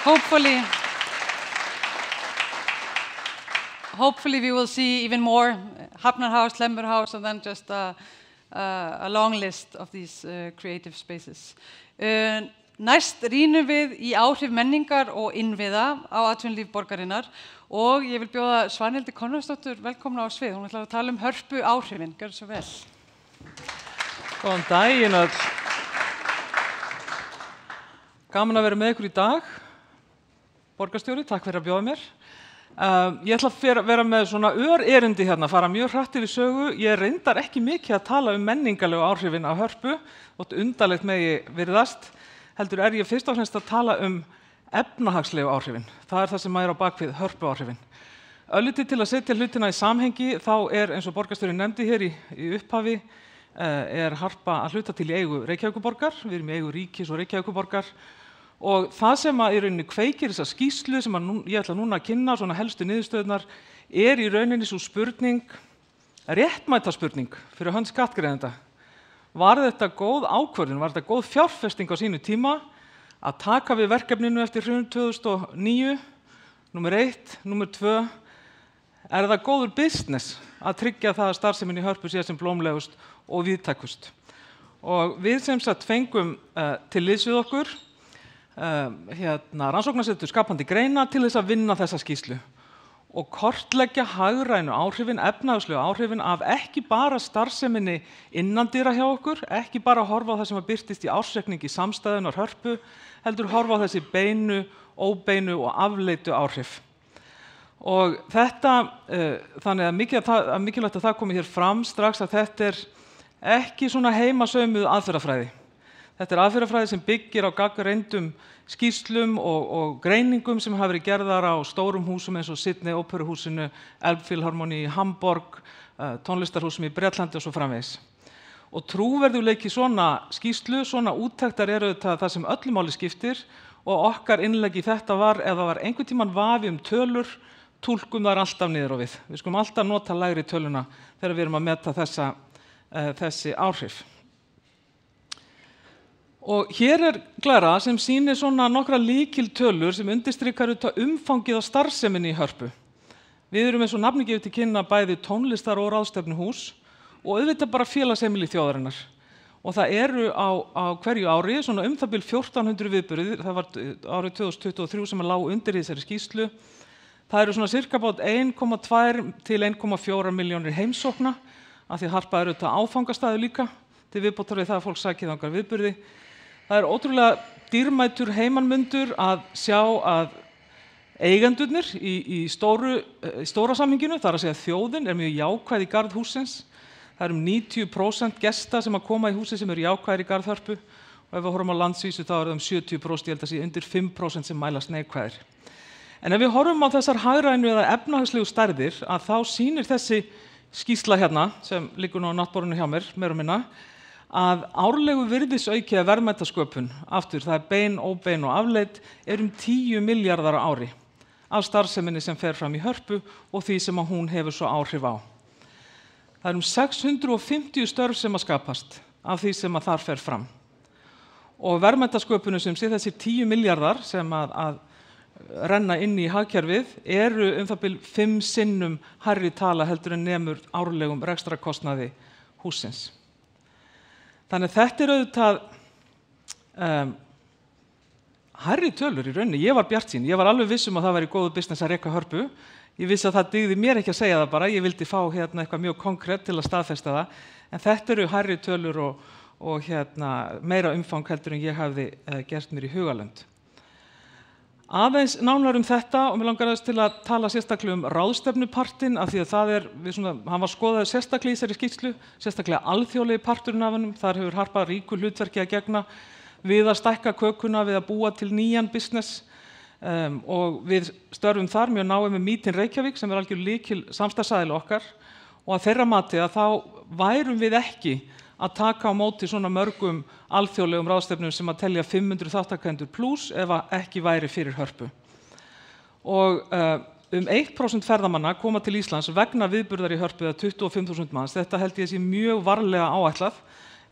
Speaker 1: Hopefully we will see even more Hafnarhaus, Lemmerhaus, and then just a long list of these creative spaces. Næst rýnum við í áhrif menningar og innviða á atvinnulíf borgarinnar og ég vil bjóða Svanhildi Konráðsdóttur velkomna á svið. Hún ætlar að tala hörpu áhrifin. Gjörðu svo vel.
Speaker 12: Góðan daginn öll. Gaman að vera með ykkur í dag. Borgarstjóri, takk fyrir að bjóða mér. Ég ætla að vera með svona örerindi hérna, fara mjög hratt yfir sögu. Ég reyndar ekki mikið að tala menningarlegu áhrifin af hörpu, þótt undarlegt megi virðast. Heldur ég fyrst og fremst að tala efnahagslegu áhrifin. Það það sem á bakvið hörpu áhrifin. Örlítið til að setja hlutina í samhengi, þá eins og borgarstjóri nefndi hér í upphafi, Harpa að hluta til í eigu Reykjavíkurborgar. Við erum í eigu ríkis og Reykjavíkurborgar. Og það sem í rauninni kveikir þessa skýrslu sem ég ætla núna að kynna, svona helstu niðurstöðurnar, í rauninni svo spurning, réttmæta spurning fyrir hönd skattgreiðenda. Var þetta góð ákvörðun, var þetta góð fjárfesting á sínu tíma að taka við verkefninu eftir hrun 2009, númer 1, númer 2, það góður business að tryggja það að starfsemin í Hörpu sé sem blómlegust og víðtækust. Og við sem sagt fengum til liðs við okkur rannsóknarsetur skapandi greina til þess að vinna þessa skýrslu og kortleggja hagrænu áhrifin, efnahagslegu áhrifin af ekki bara starfseminni innandyra hjá okkur, ekki bara horfa á það sem birtist í ársreikningi samstæðunar Hörpu, heldur horfa á þessi beinu, óbeinu og afleitu áhrif. Og þetta, þannig að mikilvægt að það komi hér fram strax að þetta ekki svona heimasaumuð aðferðafræði. Þetta aðferðafræði sem byggir á gagnreyndum skýrslum og greiningum sem hafa verið gerðar á stórum húsum eins og Sydney Óperuhúsinu, Elbphilharmonie í Hamborg, tónlistarhúsum í Bretlandi og svo framvegis. Og trúverðugleiki svona skýrslu, svona úttektar það sem öllu máli skiptir og okkar innlegg í þetta var, ef það var einhvern tímann vafi tölur, túlkum þar alltaf niður á við. Við skulum alltaf nota lægri töluna þegar við erum að meta þessi áhrif. Og hér glæra sem sýnir svona nokkra lykiltölur sem undirstrikar umfangið á starfseminni í Hörpu. Við erum eins og nafni gefið til kynna bæði tónlistar- og ráðstefnuhús og auðvitað bara félagsheimili þjóðarinnar. Og það á hverju ári svona það bil 1400 viðburðir, það var árið 2023 sem lágu undir í þessari skýrslu. Það eru svona cirka bát 1,2 til 1,4 milljónir heimsókna, af því að Harpa áfangastaður líka, til viðbótar við það að fólk sækir þangað viðburði. Það ótrúlega dýrmætur heimannmundur að sjá að eigendurnir í stóra samhenginu, það að segja þjóðin, mjög jákvæð í garð hússins. Það 90% gesta sem að koma í húsi sem eru jákvæðir í garð Hörpu og ef við horfum á landsvísu þá 70%, ég held að sé undir 5% sem mælast neikvæðir. En ef við horfum á þessar hagrænu eða efnahagslegu stærðir að þá sýnir þessi skýrsla hérna sem liggur nú á náttborðinu hjá mér, meira og minna, að árlegu virðisauki eða verðmætasköpun, aftur það bein, óbein og afleidd, 10 milljarðar á ári af starfseminni sem fer fram í Hörpu og því sem að hún hefur svo áhrif á. Það 650 störf sem að skapast af því sem að þar fer fram. Og verðmætasköpunum sem sé þessir 10 milljarðar sem að renna inn í hagkerfið eru það bil 5 sinnum hærri tala heldur en nemur árlegum rekstrakostnaði hússins. Þannig að þetta auðvitað hærri tölur í rauninni. Ég var bjartsýn, ég var alveg viss að það væri góðu business að reka Hörpu. Ég vissi að það dygði mér ekki að segja það bara, ég vildi fá eitthvað mjög konkrétt til að staðfesta það. En þetta eru hærri tölur og meira umfang heldur en ég hafði gert mér í hugalönd. Aðeins nánar þetta og mér langar aðeins til að tala sérstaklega ráðstefnupartinn af því að hann var skoðaður sérstaklega í þessari skýrslu, sérstaklega alþjóðlegi parturinn af honum, þar hefur Harpa ríku hlutverki að gegna. við að stækka kökuna, við að búa til nýjan business og við störfum þar mjög náið með Meet in Reykjavík sem algjör lykil samstarfsaðili okkar og að þeirra mati að þá værum við ekki að taka á móti svona mörgum alþjóðlegum ráðstefnum sem að telja 500 þáttakendur pluss ef ekki væri fyrir Hörpu. Og 1% ferðamanna koma til Íslands vegna viðburðar í Hörpu eða 25.000 manns. Þetta held ég sé mjög varlega áætlað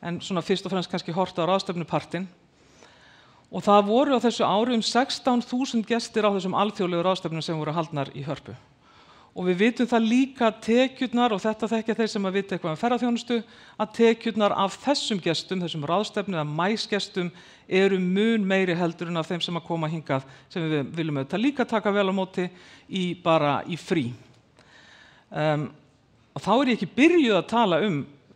Speaker 12: en svona fyrst og fremst kannski horft á ráðstefnupartinn. Og það voru á þessu ári 16.000 gestir á þessum alþjóðlegu ráðstefnum sem voru haldnar í Hörpu. Og við vitum það líka tekjurnar, og þetta þekkja þeir sem að vita eitthvað ferðaþjónustu, að tekjurnar af þessum gestum, þessum ráðstefnu eða maísgestum, eru mun meiri heldur en af þeim sem að koma hingað sem við viljum auðvitað líka taka vel á móti bara í frí. Og þá ég ekki byrjuð að tala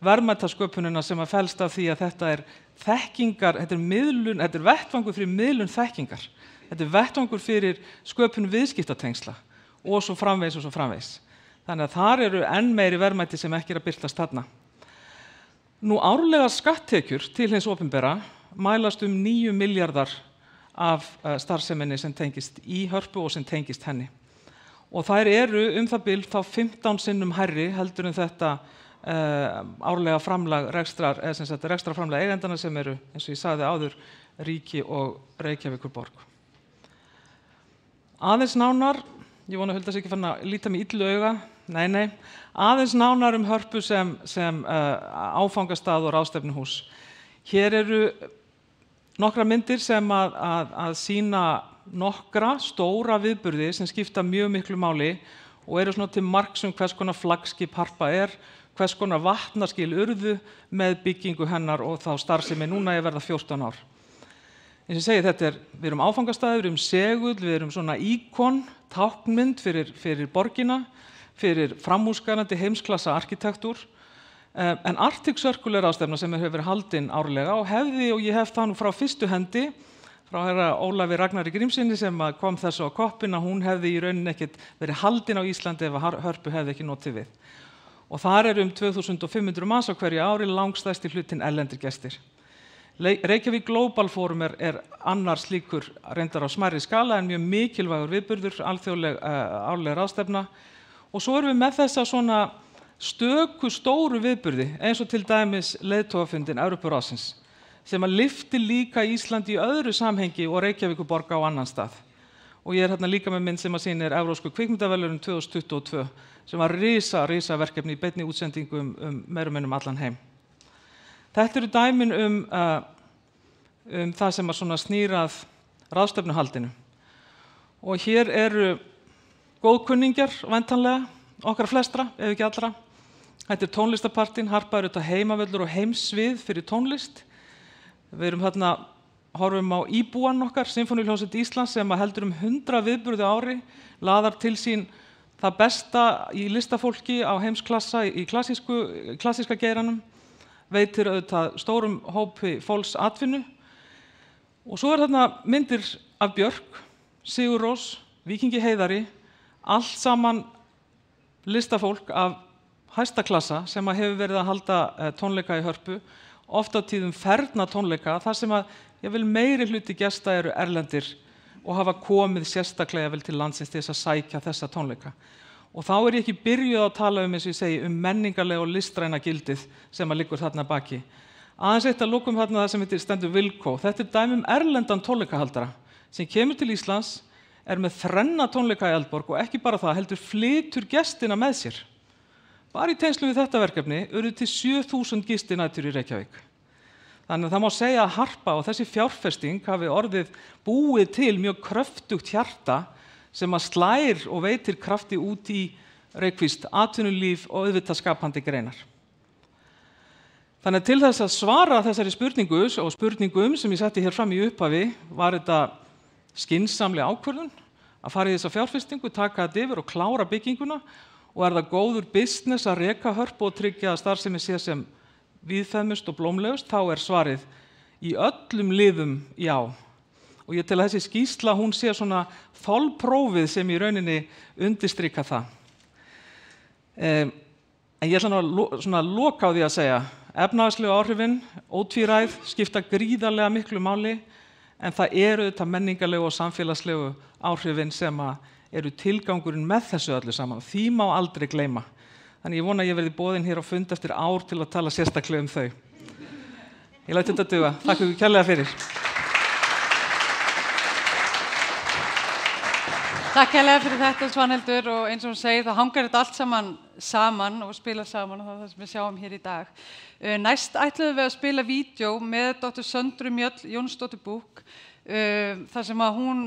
Speaker 12: verðmætasköpunina sem að felst af því að þetta þekkingar, þetta miðlun, þetta vettvangur fyrir miðlun þekkingar. Þetta vettvangur fyrir sköpun viðskiptatengsla og svo framvegis og svo framvegis. Þannig að þar eru enn meiri verðmæti sem ekki að birtast þarna. Nú árlega skatttekjur til hins opinbera mælast 9 milljarðar af starfseminni sem tengist í Hörpu og sem tengist henni. Og þær eru það bil þá 15 sinnum hærri heldur en þetta árlega framlag rekstrarframlag eigendana sem eru, eins og ég sagði áður, ríki og Reykjavíkurborg. Aðeins nánar, ég vona að Hulda sé ekki fann að líta mig illu auga, nei, aðeins nánar Hörpu sem áfangastað og ráðstefnuhús. Hér eru nokkra myndir sem að sýna nokkra stóra viðburði sem skipta mjög miklu máli og eru svona til marks hvers konar flaggskip Harpa hvers konar vatnaskil urðu með byggingu hennar og þá starfsemi núna verða 14 ár. Eins og ég segi, við erum áfangastaður, við erum segull, við erum svona íkon, táknmynd fyrir borgina, fyrir framúrskarandi heimsklassa arkitektúr. En Arctic Circle ráðstefna sem hefur verið haldin árlega og ég hef það nú frá fyrstu hendi, frá herra Ólafi Ragnari Grímssyni sem kom þessu á koppin að hún hefði í rauninni ekkert verið haldin á Íslandi ef Hörpu hefði ekki notið við. Og þar eru 2500 manns á hverju ári, langstærsti hlutinn erlendir gestir. Reykjavík Global Forum annar slíkur reyndar á smærri skala en mjög mikilvægur viðburður, árleg ráðstefna. Og svo erum við með þessa svona stöku stóru viðburði, eins og til dæmis leiðtogafundinn Evrópuráðsins, sem að lyfti líka Íslandi í öðru samhengi og Reykjavíkurborg á annan stað. Og ég hérna líka með mynd sem að sýnir Evrópsku kvikmyndaverðlaun 2022, sem var risa verkefni í beinni útsendingu meira og minna allan heim. Þetta eru dæmin það sem að svona snýrað ráðstefnuhaldinu. Og hér eru góðkunningjar, væntanlega, okkar flestra, ef ekki allra. Þetta tónlistapartinn, Harpa auðvitað heimavöllur og heimsvið fyrir tónlist. Við erum hérna, horfum á íbúan okkar, Sinfóníuhljómsveit Íslands, sem heldur 100 viðburði á ári, laðar til sín það besta í listafólki á heimsklassa í klassíska geiranum, veitir auðvitað stórum hópi fólks atvinnu. Og svo þarna myndir af Björk, Sigur Rós, Víkingi Heiðari, allt saman listafólk af hæsta klassa sem hefur verið að halda tónleika í Hörpu, oft á tíðum ferna tónleika, þar sem að meiri hluti gesta eru erlendir og hafa komið sérstaklega vel til landsins til þess að sækja þessa tónleika. Og þá ég ekki byrjuð að tala eins og ég segi, menningarlega og listræna gildið sem að liggur þarna baki. Aðeins eitt að lokum þarna það sem heitir stendur Wilco. Þetta dæmi erlendan tónleikahaldara sem kemur til Íslands, með 3 tónleika í Eldborg og ekki bara það, heldur flytur gestina með sér. Bara í tengslum við þetta verkefni urðu til 7000 gistinætur í Reykjavík. Þannig að það má segja að Harpa og þessi fjárfesting hafi orðið búið til mjög kröftugt hjarta sem að slær og veitir krafti út í reykvíst atvinnulíf og auðvitað skapandi greinar. Þannig að til þess að svara þessari spurningu og spurningum sem ég setti hér fram í upphafi var þetta skynsamleg ákvörðun að fara í þessa fjárfestingu, taka þetta yfir og klára bygginguna og það góður business að reka Hörpu og tryggja að starfsemi sé sem víðfeðmust og blómlegust, þá svarið í öllum liðum já. Og ég tel að þessi skýrsla, hún sé svona þolprófið sem í rauninni undirstrika það. En ég ætla svona að loka á því að segja Efnahagslegu áhrifin, ótvíræð, skipta gríðarlega miklu máli, en það eru þetta menningarlegu og samfélagslegu áhrifin sem eru tilgangurinn með þessu öllu saman. Því má aldrei gleyma. Þannig ég vona að ég verði boðin hér á fund eftir ár til að tala sérstaklega um þau. Ég læt þetta duga. Takk ykkur kærlega fyrir.
Speaker 1: Takk kærlega fyrir þetta, Svanhildur, og eins og hún segir, þá hangar þetta allt saman og spila saman og það er það sem við sjáum hér í dag. Næst ætluðum við að spila vídeo með Dr. Söndru Mjöll Jónsdóttur Búk, þar sem að hún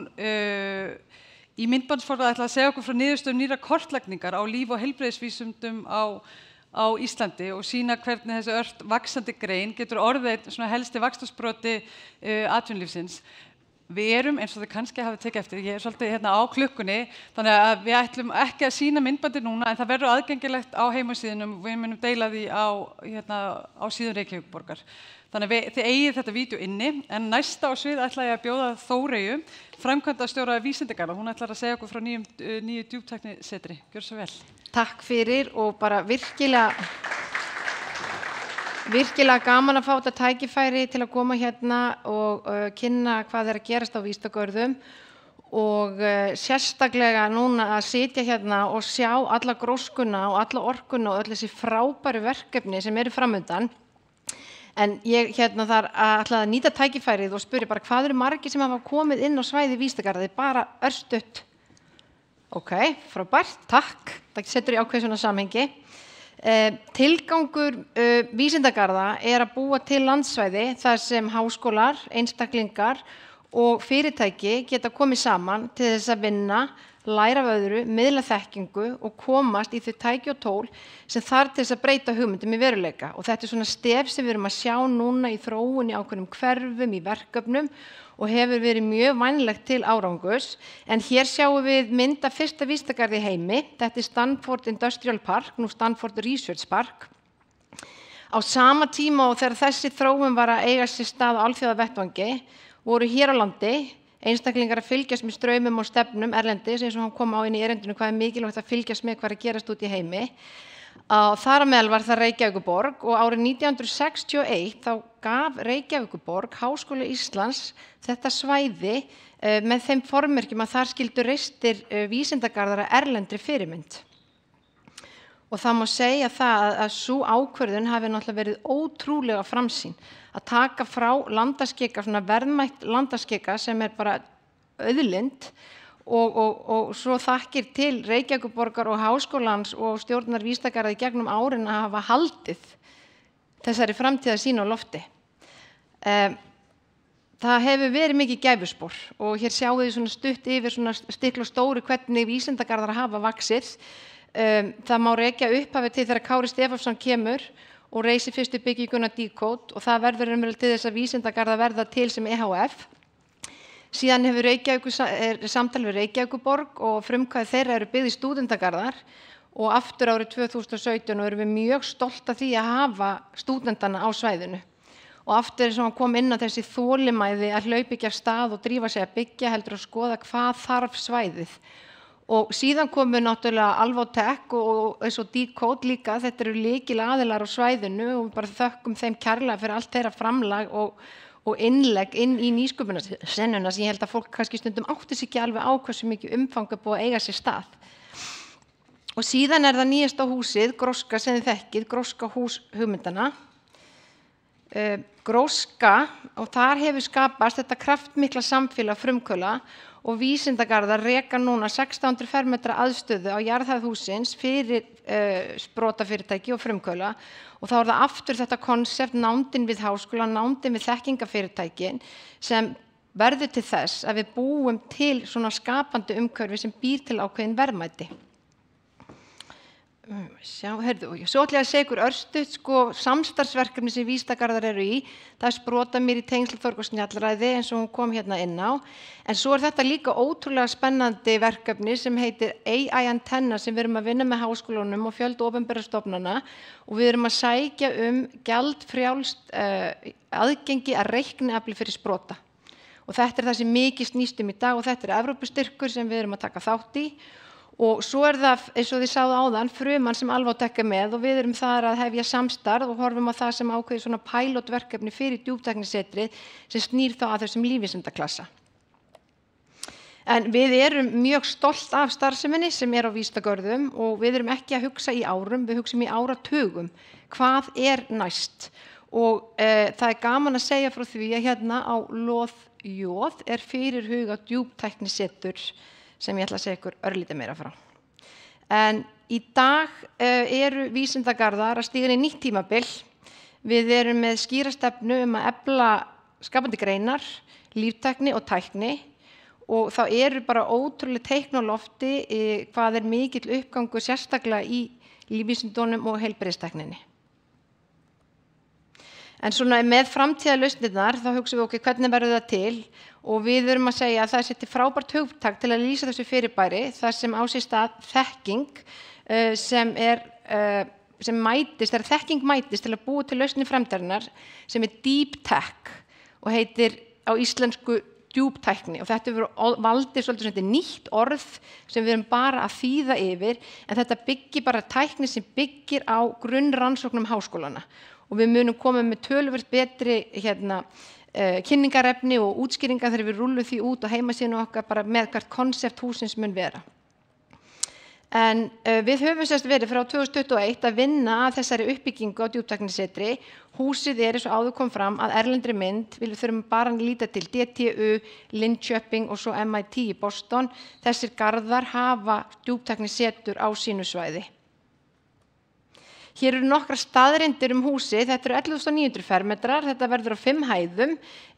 Speaker 1: í myndbandsforða ætlaði að segja okkur frá niðurstöðum nýrra kortlagningar á líf- og heilbrigðisvísindum á Íslandi og sýna hvernig þessi ört vaxandi grein getur orðið svona helsti vaxtarsproti atvinnulífsins. Við erum, eins og þið kannski hafið tekið eftir, ég svolítið hérna á klukkunni, þannig að við ætlum ekki að sýna myndbandi núna, en það verður aðgengilegt á heimasíðunum og við munum deila því á síðun Reykjavíkurborgar. Þannig að þið eigið þetta vídeo inni, en næsta á svið ætla ég að bjóða Þóreyju, framkvæmdastjóra Vísindagarða. Hún ætlar að segja okkur frá nýju djúptæknisetri. Gjörðu svo vel.
Speaker 13: Takk fyrir og bara virkilega gaman að fá þetta tækifæri til að koma hérna og kynna hvað er að gerast á Vísindagörðum og sérstaklega núna að sitja hérna og sjá alla gróskuna og alla orkuna og öll þessi frábæru verkefni sem eru framundan. En ég hérna þar ætla að nýta tækifærið og spyrja bara hvað eru margir sem hafa komið inn á svæði Vísindagarða, bara örstutt. Ok, frábært, takk. Það setur í ákveð svona samhengi. Tilgangur Vísindagarða er að búa til landsvæði þar sem háskólar, einstaklingar og fyrirtæki geta komið saman til þess að vinna, læra af öðru, miðla þekkingu og komast í þau tæki og tól sem þarf til þess að breyta hugmyndum í veruleika. Og þetta er svona stef sem við erum að sjá núna í þróun í ákveðnum hverfum, í verkefnum og hefur verið mjög vænlegt til árangurs. En hér sjáum við mynd af fyrsta vísindagarði í heimi. Þetta er Stanford Industrial Park, nú Stanford Research Park. Á sama tíma og þegar þessi þróun var að eiga sér stað á alþjóðavettvangi, voru hér á landi einstaklingar að fylgjast með straumum og stefnum erlendis, eins og hann kom á inn í erindinu hvað er mikilvægt að fylgjast með hvað er að gerast út í heimi. Þar á meðal var það Reykjavíkurborg og árið 1961 þá gaf Reykjavíkurborg Háskóla Íslands þetta svæði með þeim formerkjum að þar skildu reistir vísindagarðar að erlendri fyrirmynd. Og það má segja það að sú ákvörðun hafi náttúrulega verið ótrúlega framsýn að taka frá landaskika, svona verðmætt landaskika sem er bara auðlind og svo þakkir til Reykjavíkurborgar og Háskólans og stjórnar Vísindagarða í gegnum árin að hafa haldið þessari framtíðarsýn á lofti. Það hefur verið mikið gæfuspor og hér sjáum við svona stutt yfir svona stikl og stóru hvernig vísindagarðar hafa vaxið. Það má rekja upphafi til þegar Kári Stefánsson kemur og reisir fyrstu bygginguna Decode og það verður raunverulega til þess að vísindagarða verða til sem EHF. Síðan hefur samtal við Reykjavíkurborg og frumkvæði þeirra eru byggð í stúdendagarðar og aftur árið 2017 og erum við mjög stolt af því að hafa stúdentana á svæðinu. Og aftur sem hann kom inn á þessi þolinmæði að hlaupa ekki af stað og drífa sig að byggja heldur að skoða hvað þarf svæðið. Og síðan komu náttúrulega Alvotech og eins og Decode líka, þetta eru lykilaðilar á svæðinu og bara þökkum þeim kærlega fyrir allt þeirra framlag og innlegg inn í nýsköpunarsennuna sem ég held að fólk kannski stundum átti sig ekki alveg á hversu mikið umfang er búið að eiga sér stað. Og síðan er það nýjasta húsið, Gróska sem þið þekkið, Gróska hús hugmyndana. Gróska og þar hefur skapast þetta kraftmikla samfélag frumkvöðla og vísindagarðar reka núna 1600 fermetra aðstöðu á jarðhæð hússins fyrir sprotafyrirtæki og frumkvöðla og þá er það aftur þetta konsept nándin við háskóla, nándin við þekkingafyrirtækin sem verður til þess að við búum til svona skapandi umhverfi sem býr til ákveðin verðmæti. Svo ætla ég að segja ykkur örstutt samstarfsverkefni sem vísindagarðar eru í. Það sprota mér í tengsl Þorgeirsnjallræði eins og hún kom hérna inn á. En svo er þetta líka ótrúlega spennandi verkefni sem heitir AI Antenna sem við erum að vinna með háskólunum og fjölda opinberra stofnana og við erum að sækja gjaldfrjálst aðgengi að reikniafli fyrir sprota. Og þetta er það sem mikið snýst í dag og þetta er Evrópustyrkur sem við erum að taka þátt í. Og svo það, eins og þið sáðu áðan, fruman sem Alvotech með og við erum þar að hefja samstarf og horfum á það sem ákveði svona pilotverkefni fyrir djúptæknisetrið sem snýr þá að þessum lífvísindaklassa. En við erum mjög stolt af starfseminni sem á Vísindagörðum og við erum ekki að hugsa í árum, við hugsum í áratugum. Hvað næst? Og það gaman að segja frá því að hérna á Loð Jóð fyrirhugað djúptæknisetur sem ég ætla að segja ykkur örlítið meira frá. En í dag eru vísindagarðar að stíga inn í nýtt tímabil. Við erum með skýra stefnu að efla skapandi greinar, líftækni og tækni og þá eru bara ótrúlega teikn á lofti hvað mikill uppgangur sérstaklega í lífvísindunum og heilbrigðistækninni. En svona með framtíðarlausnirnar þá hugsum við hvernig verður það til og við erum að segja að það setja frábært hugtak til að lýsa þessu fyrirbæri þar sem á sér stað þekking sem mætist, þegar þekking mætist til að búa til lausnir framtíðarinnar sem deep tech og heitir á íslensku djúptækni og þetta hefur valdið svolítið nýtt orð sem við erum bara að þýða yfir en þetta byggir bara tækni sem byggir á grunnrannsóknum háskólana og við munum koma með töluvert betri kynningarefni og útskýringar þegar við rúllum því út á heimasíðunni okkar bara með hvert konsept húsins mun vera. En við höfum verið frá 2021 að vinna að þessari uppbyggingu á djúptæknisetri. Húsið eins og áður kom fram að erlendri mynd, við þurfum bara að líta til DTU, Linköping og svo MIT í Boston. Þessir garðar hafa djúptæknisetur á sínu svæði. Hér eru nokkrar staðreyndir húsið, þetta eru 11.900 fermetrar, þetta verður á 5 hæðum,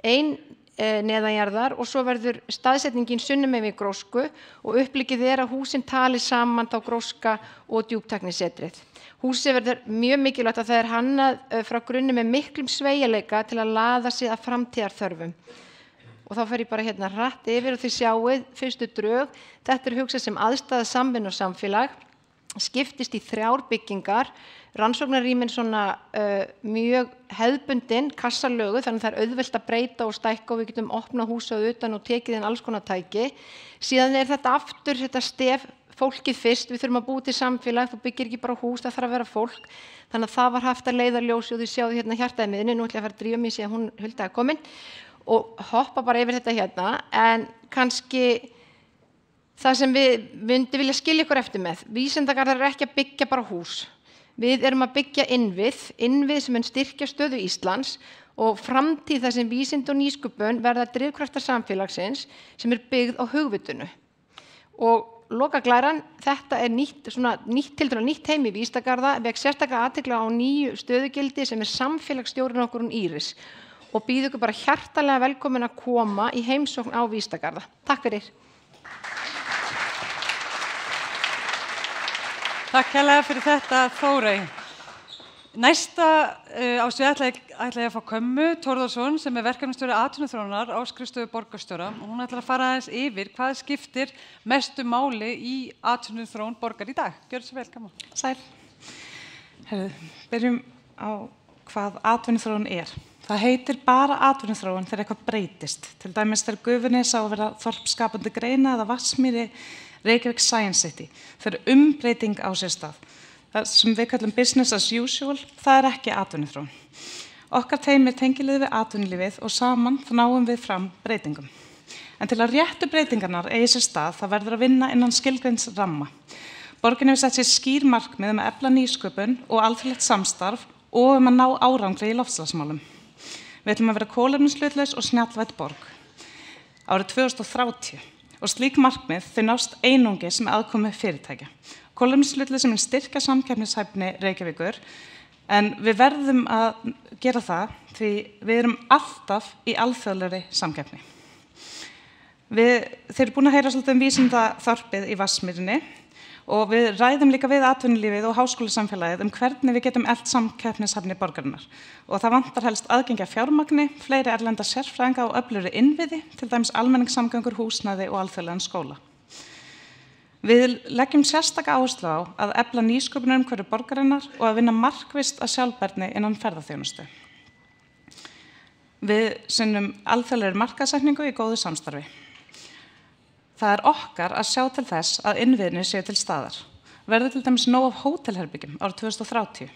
Speaker 13: 1 neðanjarðar og svo verður staðsetningin sunnum við Grósku og upplikið að húsin tali saman þá Gróska og djúptæknisetrið. Húsið verður mjög mikilvægt að það hannað frá grunni með miklum sveigjanleika til að laða sig að framtíðarþörfum. Og þá fer ég bara hratt yfir og þið sjáið fyrstu drög, þetta hugsað sem aðstæða samvinnu og samfélag, skiptist í 3 byggingar, rannsóknarrýmin mjög hefðbundin, kassalögu, þannig það auðvelt að breyta og stækka og við getum opnað húsið utan og tekið inn alls konar tæki. Síðan þetta aftur, þetta stef, fólkið fyrst, við þurfum að búa til samfélag, þú byggir ekki bara hús, það þarf að vera fólk. Þannig að það var haft að leiðarljósi og þið sjáðu hjartaði miðinni, nú ætla ég að fara að drífa mig síðan hún Hulda komin og hoppa bara yfir þetta en kannski það sem við myndum vilja skilja ykkur eftir með. Vísindagarðar ekki að byggja bara hús. Við erum að byggja innvið sem styrkja stöðu Íslands og framtíð þar sem vísindi og nýsköpun verða drifkraftar samfélagsins sem byggð á hugvitinu. Og lokaglæran, þetta nýtt heimi vísindagarða, vek sérstaklega athygli á nýju stöðugildi sem samfélagsstjórinn okkur Íris og býð ykkur bara hjartalega velkomin að koma í heimsókn á vísindagarða. Takk fyrir.
Speaker 1: Takk hérlega fyrir þetta, Þórey. Næsta á sig ætla ég að fá Kömmu Thorðarsson sem verkefnastjóri atvinnuþróunar á skrifstofu borgarstjóra og hún ætlar að fara aðeins yfir hvað skiptir mestu máli í atvinnuþróun borgar í dag. Gjörðu svo vel, Kamma.
Speaker 14: Sæl. Byrjum á hvað atvinnuþróun Það heitir bara atvinnuþróun þegar eitthvað breytist. Til dæmis þegar Gufunes á að vera þorpskapandi greina eða Vatnsmýri Reykjavík Science City. Það umbreyting á sér stað. Það sem við kallum business as usual, það ekki atvinnuþróun. Okkar teimi tengilið við atvinnulífið og saman þá náum við fram breytingum. En til að réttu breytingarnar eigi sér stað, það verður að vinna innan skilgreinds ramma. Borgin hefur sett sér skýr markmið að efla nýsköpun og alþjóðlegt samstarf og að ná árangri í loftslagsmálum. Við ætlum að vera kolefnishlutlaus og snjallvædd borg. Árið 2030. Og slík markmið þau nást einungis með aðkomu fyrirtækja. Kolefnishlutlaus sem styrkja samkeppnishæfni Reykjavíkur, en við verðum að gera það því við erum alltaf í alþjóðlegri samkeppni. Þeir eru búin að heyra svolítið vísindaþorpið í Vatnsmýrinni og við ræðum líka við atvinnulífið og háskólasamfélagið hvernig við getum eflt samkeppnishæfni borgarinnar. Og það vantar helst aðgengi að fjármagni, fleiri erlenda sérfræðinga og öflugri innviði, til dæmis almenningssamgöngur, húsnæði og alþjóðlegan skóla. Við leggjum sérstaka áherslu á að efla nýsköpun umhverfi borgarinnar og að vinna markvisst að sjálfbærni innan ferðaþjónustu. Við sinnum alþjóðlegri markaðssetningu í góðu samstarfi. Það okkar að sjá til þess að innviðirnir séu til staðar. Verður til dæmis nóg af hótelherbyggjum árið 2030.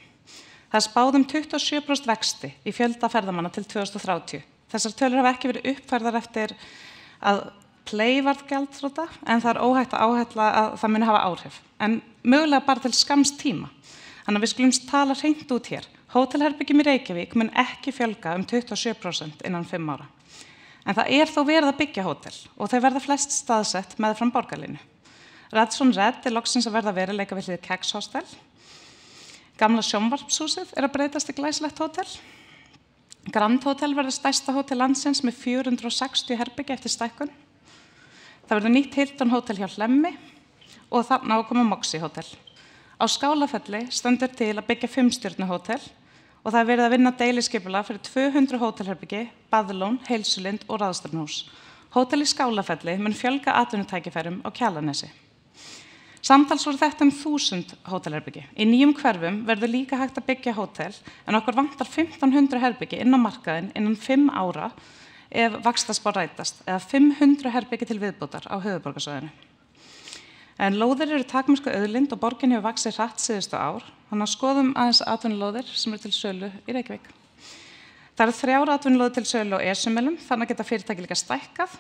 Speaker 14: Það spáð 27% vexti í fjölda ferðamanna til 2030. Þessar tölur hafa ekki verið uppfærðar eftir að Play varð gjaldþrota, en það óhætt að áætla að það muni hafa áhrif. En mögulega bara til skamms tíma. Þannig að við skulum tala hreint út hér. Hótelherbyggjum í Reykjavík mun ekki fjölga 27% innan 5 ára. En það þó verið að byggja hótel og þau verða flest staðsett meðfram borgarlínu. Radisson Red loksins að verða veruleika við hlið Kex Hostel. Gamla sjónvarpshúsið að breytast í glæsilegt hótel. Grand Hotel verður stærsta hótel landsins með 460 herbergi eftir stækkun. Það verður nýtt Hilton Hotel hjá Hlemmi og þarna á að koma Moxie Hotel. Á Skálafelli stendur til að byggja 5-stjörnu hótel og það verið að vinna deiliskipulag fyrir 200 hótelherbyggi, baðlón, heilsulind og ráðstefnuhús. Hótel í Skálafelli mun fjölga atvinnutækifærum á Kjalarnesi. Samtals voru þetta 1000 hótelherbyggi. Í nýjum hverfum verður líka hægt að byggja hótel en okkur vantar 1500 herbyggi inn á markaðinn innan 5 ára ef vaxtaspár rætast eða 500 herbyggi til viðbótar á höfuðborgarsvæðinu. En lóðir eru takmörku auðlind og borgin hefur vaxið hratt síðustu ár, þannig að skoðum aðeins atvinnulóðir sem eru til sölu í Reykjavík. Það eru 3 atvinnulóðir til sölu á Esjumelum, þannig að geta fyrirtæki líka stækkað.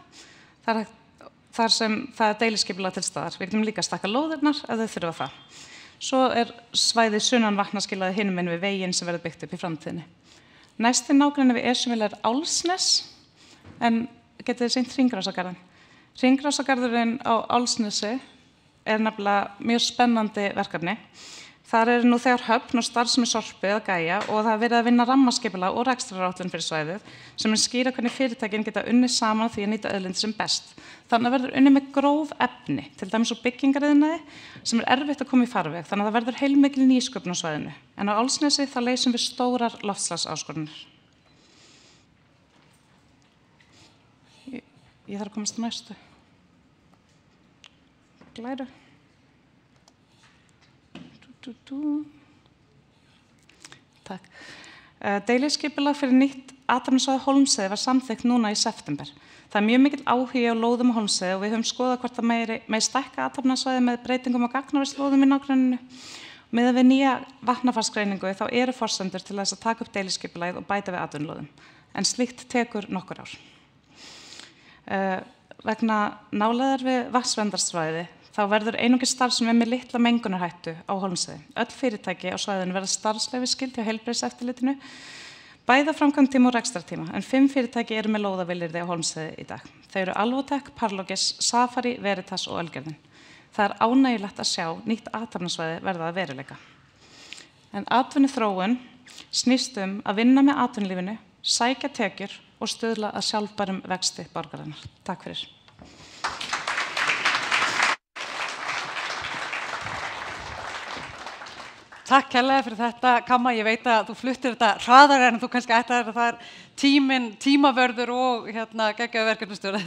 Speaker 14: Þar sem það deiliskipulag til staðar. Við getum líka stækka lóðirnar ef þau þurfa það. Svo svæðið sunnan vatnaskilaði hinum inn við veginn sem verður byggt upp í framtíðinni. Næsti nágrenni við Esjumel Álfsnes, en getið þið sýnt Hringrásagarðinn. Hringrásagarðurinn á Álfsnesi nefnilega mjög spennandi verkefni. Þar nú þegar höfn og starfsemi Sorpu að Gæja og það verið að vinna rammaskipulag og rekstraráætlun fyrir svæðið sem skýra hvernig fyrirtækin geta unnið saman því að nýta auðlindir sem best. Þannig verður unnið með gróf efni, til dæmis úr byggingariðnaði sem erfitt að koma í farveg, þannig að það verður heilmikil nýsköpun á svæðinu. En á Álfsnesi þá leysum við stórar loftslagsáskoranir. Ég þarf að komast til næstu. Glæru. Takk. Deiliskipulag fyrir nýtt athafnasvæði Hólmsheiði var samþykkt núna í september. Það mjög mikill áhugi á lóðum á Hólmsheiði og við höfum skoðað hvort það megi stækka athafnasvæði með breytingum á gagnaverslóðum í nágrenninu. Miðað við nýja vatnafarsgreiningu þá eru forsendur til þess að taka upp deiliskipulagið og bæta við atvinnulóðum. En slíkt tekur nokkur ár. Vegna nálægðar við vatnsverndarsvæði þá verður einungis starfsemi með litla mengunarhættu á Hólmsheiði. Öll fyrirtæki á svæðinu verða starfsleyfisskyld hjá heilbrigðiseftirlitinu, bæði á framkvæmdatíma og rekstrartíma, en 5 fyrirtæki eru með lóðavilyrði á Hólmsheiði í dag. Þau eru Alvotech, Parlogis, Safari, Veritas og Ölgerðin. Það ánægjulegt að sjá nýtt athafnasvæði verða að veruleika. En atvinnuþróun snýst að vinna með atvinnulífinu, sækja tekjur og stuðla að sjálfbærum vexti borgarinnar. Takk fyrir.
Speaker 1: Takk kærlega fyrir þetta, Kamma. Ég veit að þú fluttir þetta hraðar en þú kannski ætlaðir að það tímavörður og geggjaður verkefnastjóri.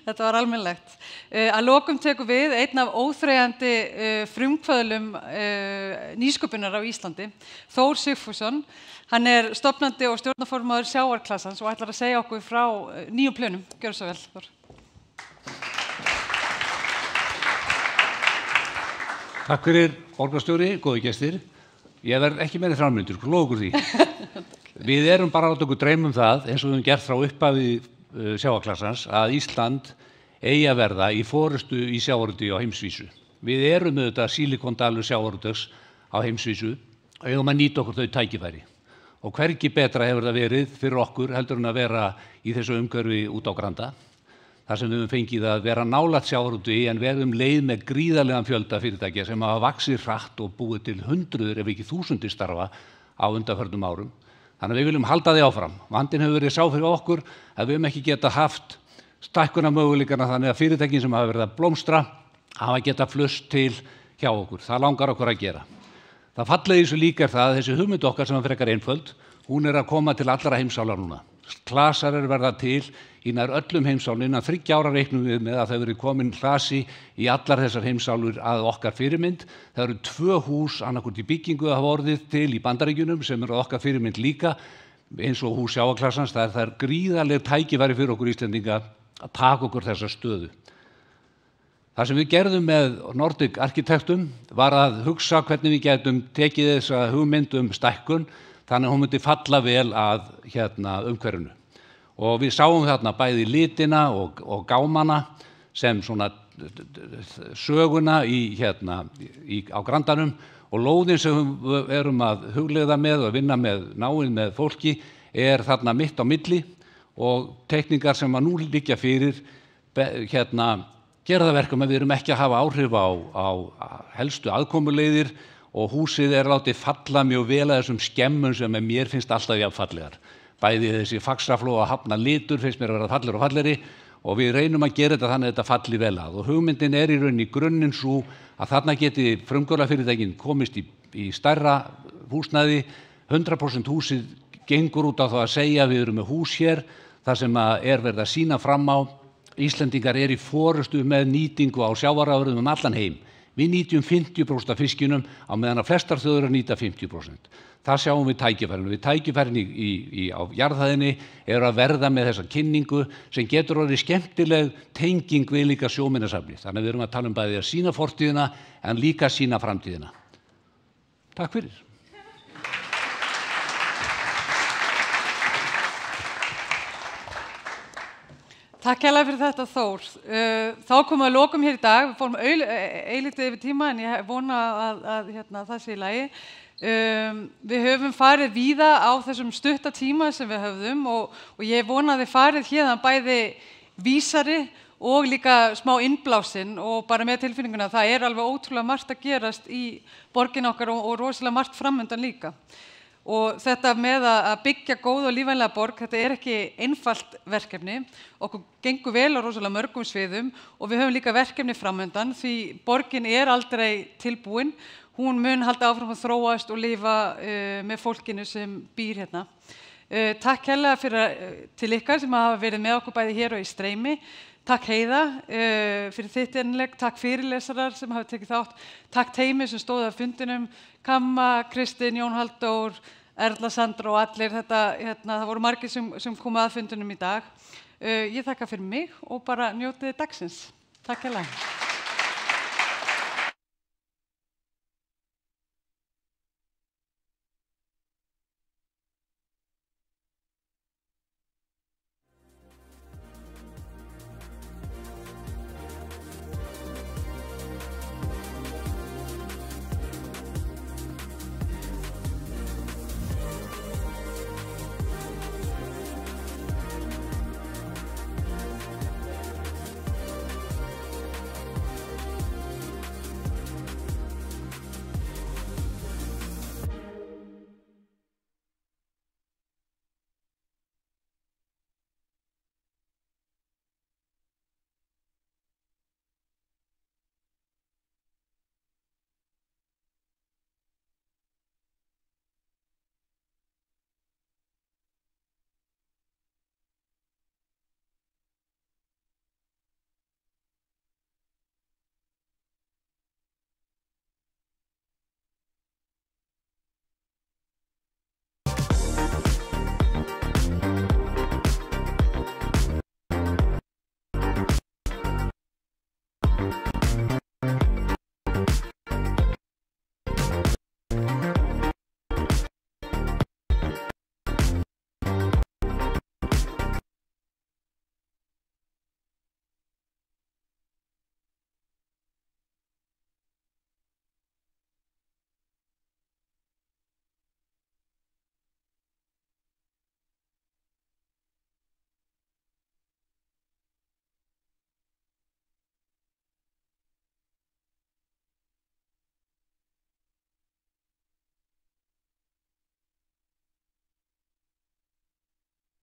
Speaker 1: Þetta var almennilegt. Að lokum tekur við einn af óþreyjandi frumkvöðlum nýsköpunar á Íslandi, Þór Sigfússon. Hann stofnandi og stjórnarformaður Sjávarklassans og ætlar að segja okkur frá nýjum plönum. Gjörðu svo vel, Þór.
Speaker 15: Takk fyrir, borgarstjóri, góði gestir. Ég verð ekki meiri framlyndur, lofa okkur því. Við erum bara átt okkur dreym það, eins og við höfum gert frá upphafi Sjávarklassans, að Ísland eigi að verða í forystu í sjávarútvegi á heimsvísu. Við erum auðvitað sílikondalur sjávarútvegs á heimsvísu og eigum að nýta okkur þau tækifæri. Og hvergi betra hefur það verið fyrir okkur heldur en að vera í þessu umhverfi út á Granda. Þar sem við höfum fengið að vera nálægt sjávarútvegi en verðum leið með gríðarlegan fjölda fyrirtækja sem hafa vaxið hratt og búið til hundruður ef ekki þúsundir starfa á undanförnum árum. Þannig að við viljum halda því áfram. Vandinn hefur verið sá fyrir okkur að við höfum ekki getað haft stækkunarmöguleikana þannig að fyrirtækin sem hafa verið að blómstra hafa getað flust til hjá okkur. Það langar okkur að gera. Það fallega í þessu líka það að þessi hugmynd okkar sem er frekar einföld, hún að koma til allra heimsála núna. Klasar verða til í nær öllum heimsálum innan 3 ára reiknum við með að það verið komin klasi í allar þessar heimsálur að okkar fyrirmynd. Það eru 2 hús annarkvort í byggingu að hafa orðið til í Bandaríkjunum sem eru okkar fyrirmynd líka eins og hús Sjávarklassans. Það er gríðarleg tækifæri fyrir okkur Íslendinga að taka okkur þessa stöðu. Það sem við gerðum með Nordic arkitektum var að hugsa hvernig við getum tekið þessa hugmynd stækkun þannig að hún myndi falla vel að umhverfinu. Og við sáum þarna bæði litina og gámana sem svona söguna á Grandanum og lóðin sem við erum að hugleiða með og vinna með náið með fólki þarna mitt á milli og teikningar sem að nú liggja fyrir gera það verkum að við erum ekki að hafa áhrif á helstu aðkomuleiðir og húsið látið falla mjög vel að þessum skemmum sem mér finnst alltaf jafnfallegar. Bæði þessi faxaflóa hafna litur finnst mér að vera fallegri og fallegri og við reynum að gera þetta þannig að þetta falli vel að. Og hugmyndin í rauninni grunninn svo að þarna geti frumkvöðlafyrirtækin komist í stærra húsnæði. 100% húsið gengur út á það að segja við erum með hús hér þar sem verið að sýna fram á. Íslendingar í forystu með nýtingu á sjávarafurðum allan heim. Við nýtjum 50% af fiskinum á meðan að flestar þjóðir nýta 50%. Það sjáum við tækifærinu. Tækifærin á jarðhæðinni að verða með þessa kynningu sem getur orðið skemmtileg tenging við líka sjóminjasafnið. Þannig að við erum að tala bæði að sýna fortíðina en líka sýna framtíðina. Takk fyrir.
Speaker 1: Takk hérlega fyrir þetta, Þór. Þá komum við að lokum hér í dag. Við fórum eilítið yfir tíma en ég vona að það sé í lagi. Við höfum farið víða á þessum stutta tíma sem við höfðum og ég vona að þið farið hérðan bæði vísari og líka smá innblásinn og bara með tilfinninguna að það alveg ótrúlega margt að gerast í borgin okkar og rosalega margt framundan líka. Og þetta með að byggja góð og lífvænlega borg, þetta ekki einfalt verkefni. Okkur gengur vel á rosalega mörgum sviðum og við höfum líka verkefni framundan því borgin aldrei tilbúin. Hún mun halda áfram að þróast og lifa með fólkinu sem býr hérna. Takk hérlega til ykkar sem hafa verið með okkur bæði hér og í streymi. Takk Heiða fyrir þitt innlegg, takk fyrirlesarar sem hafa tekið þátt, takk teymi sem stóð að fundinum, Kamma, Kristinn, Jón Halldór, Erla, Sandra og allir, það voru margir sem komu að fundinum í dag. Ég þakka fyrir mig og bara njótið dagsins. Takk hérlega.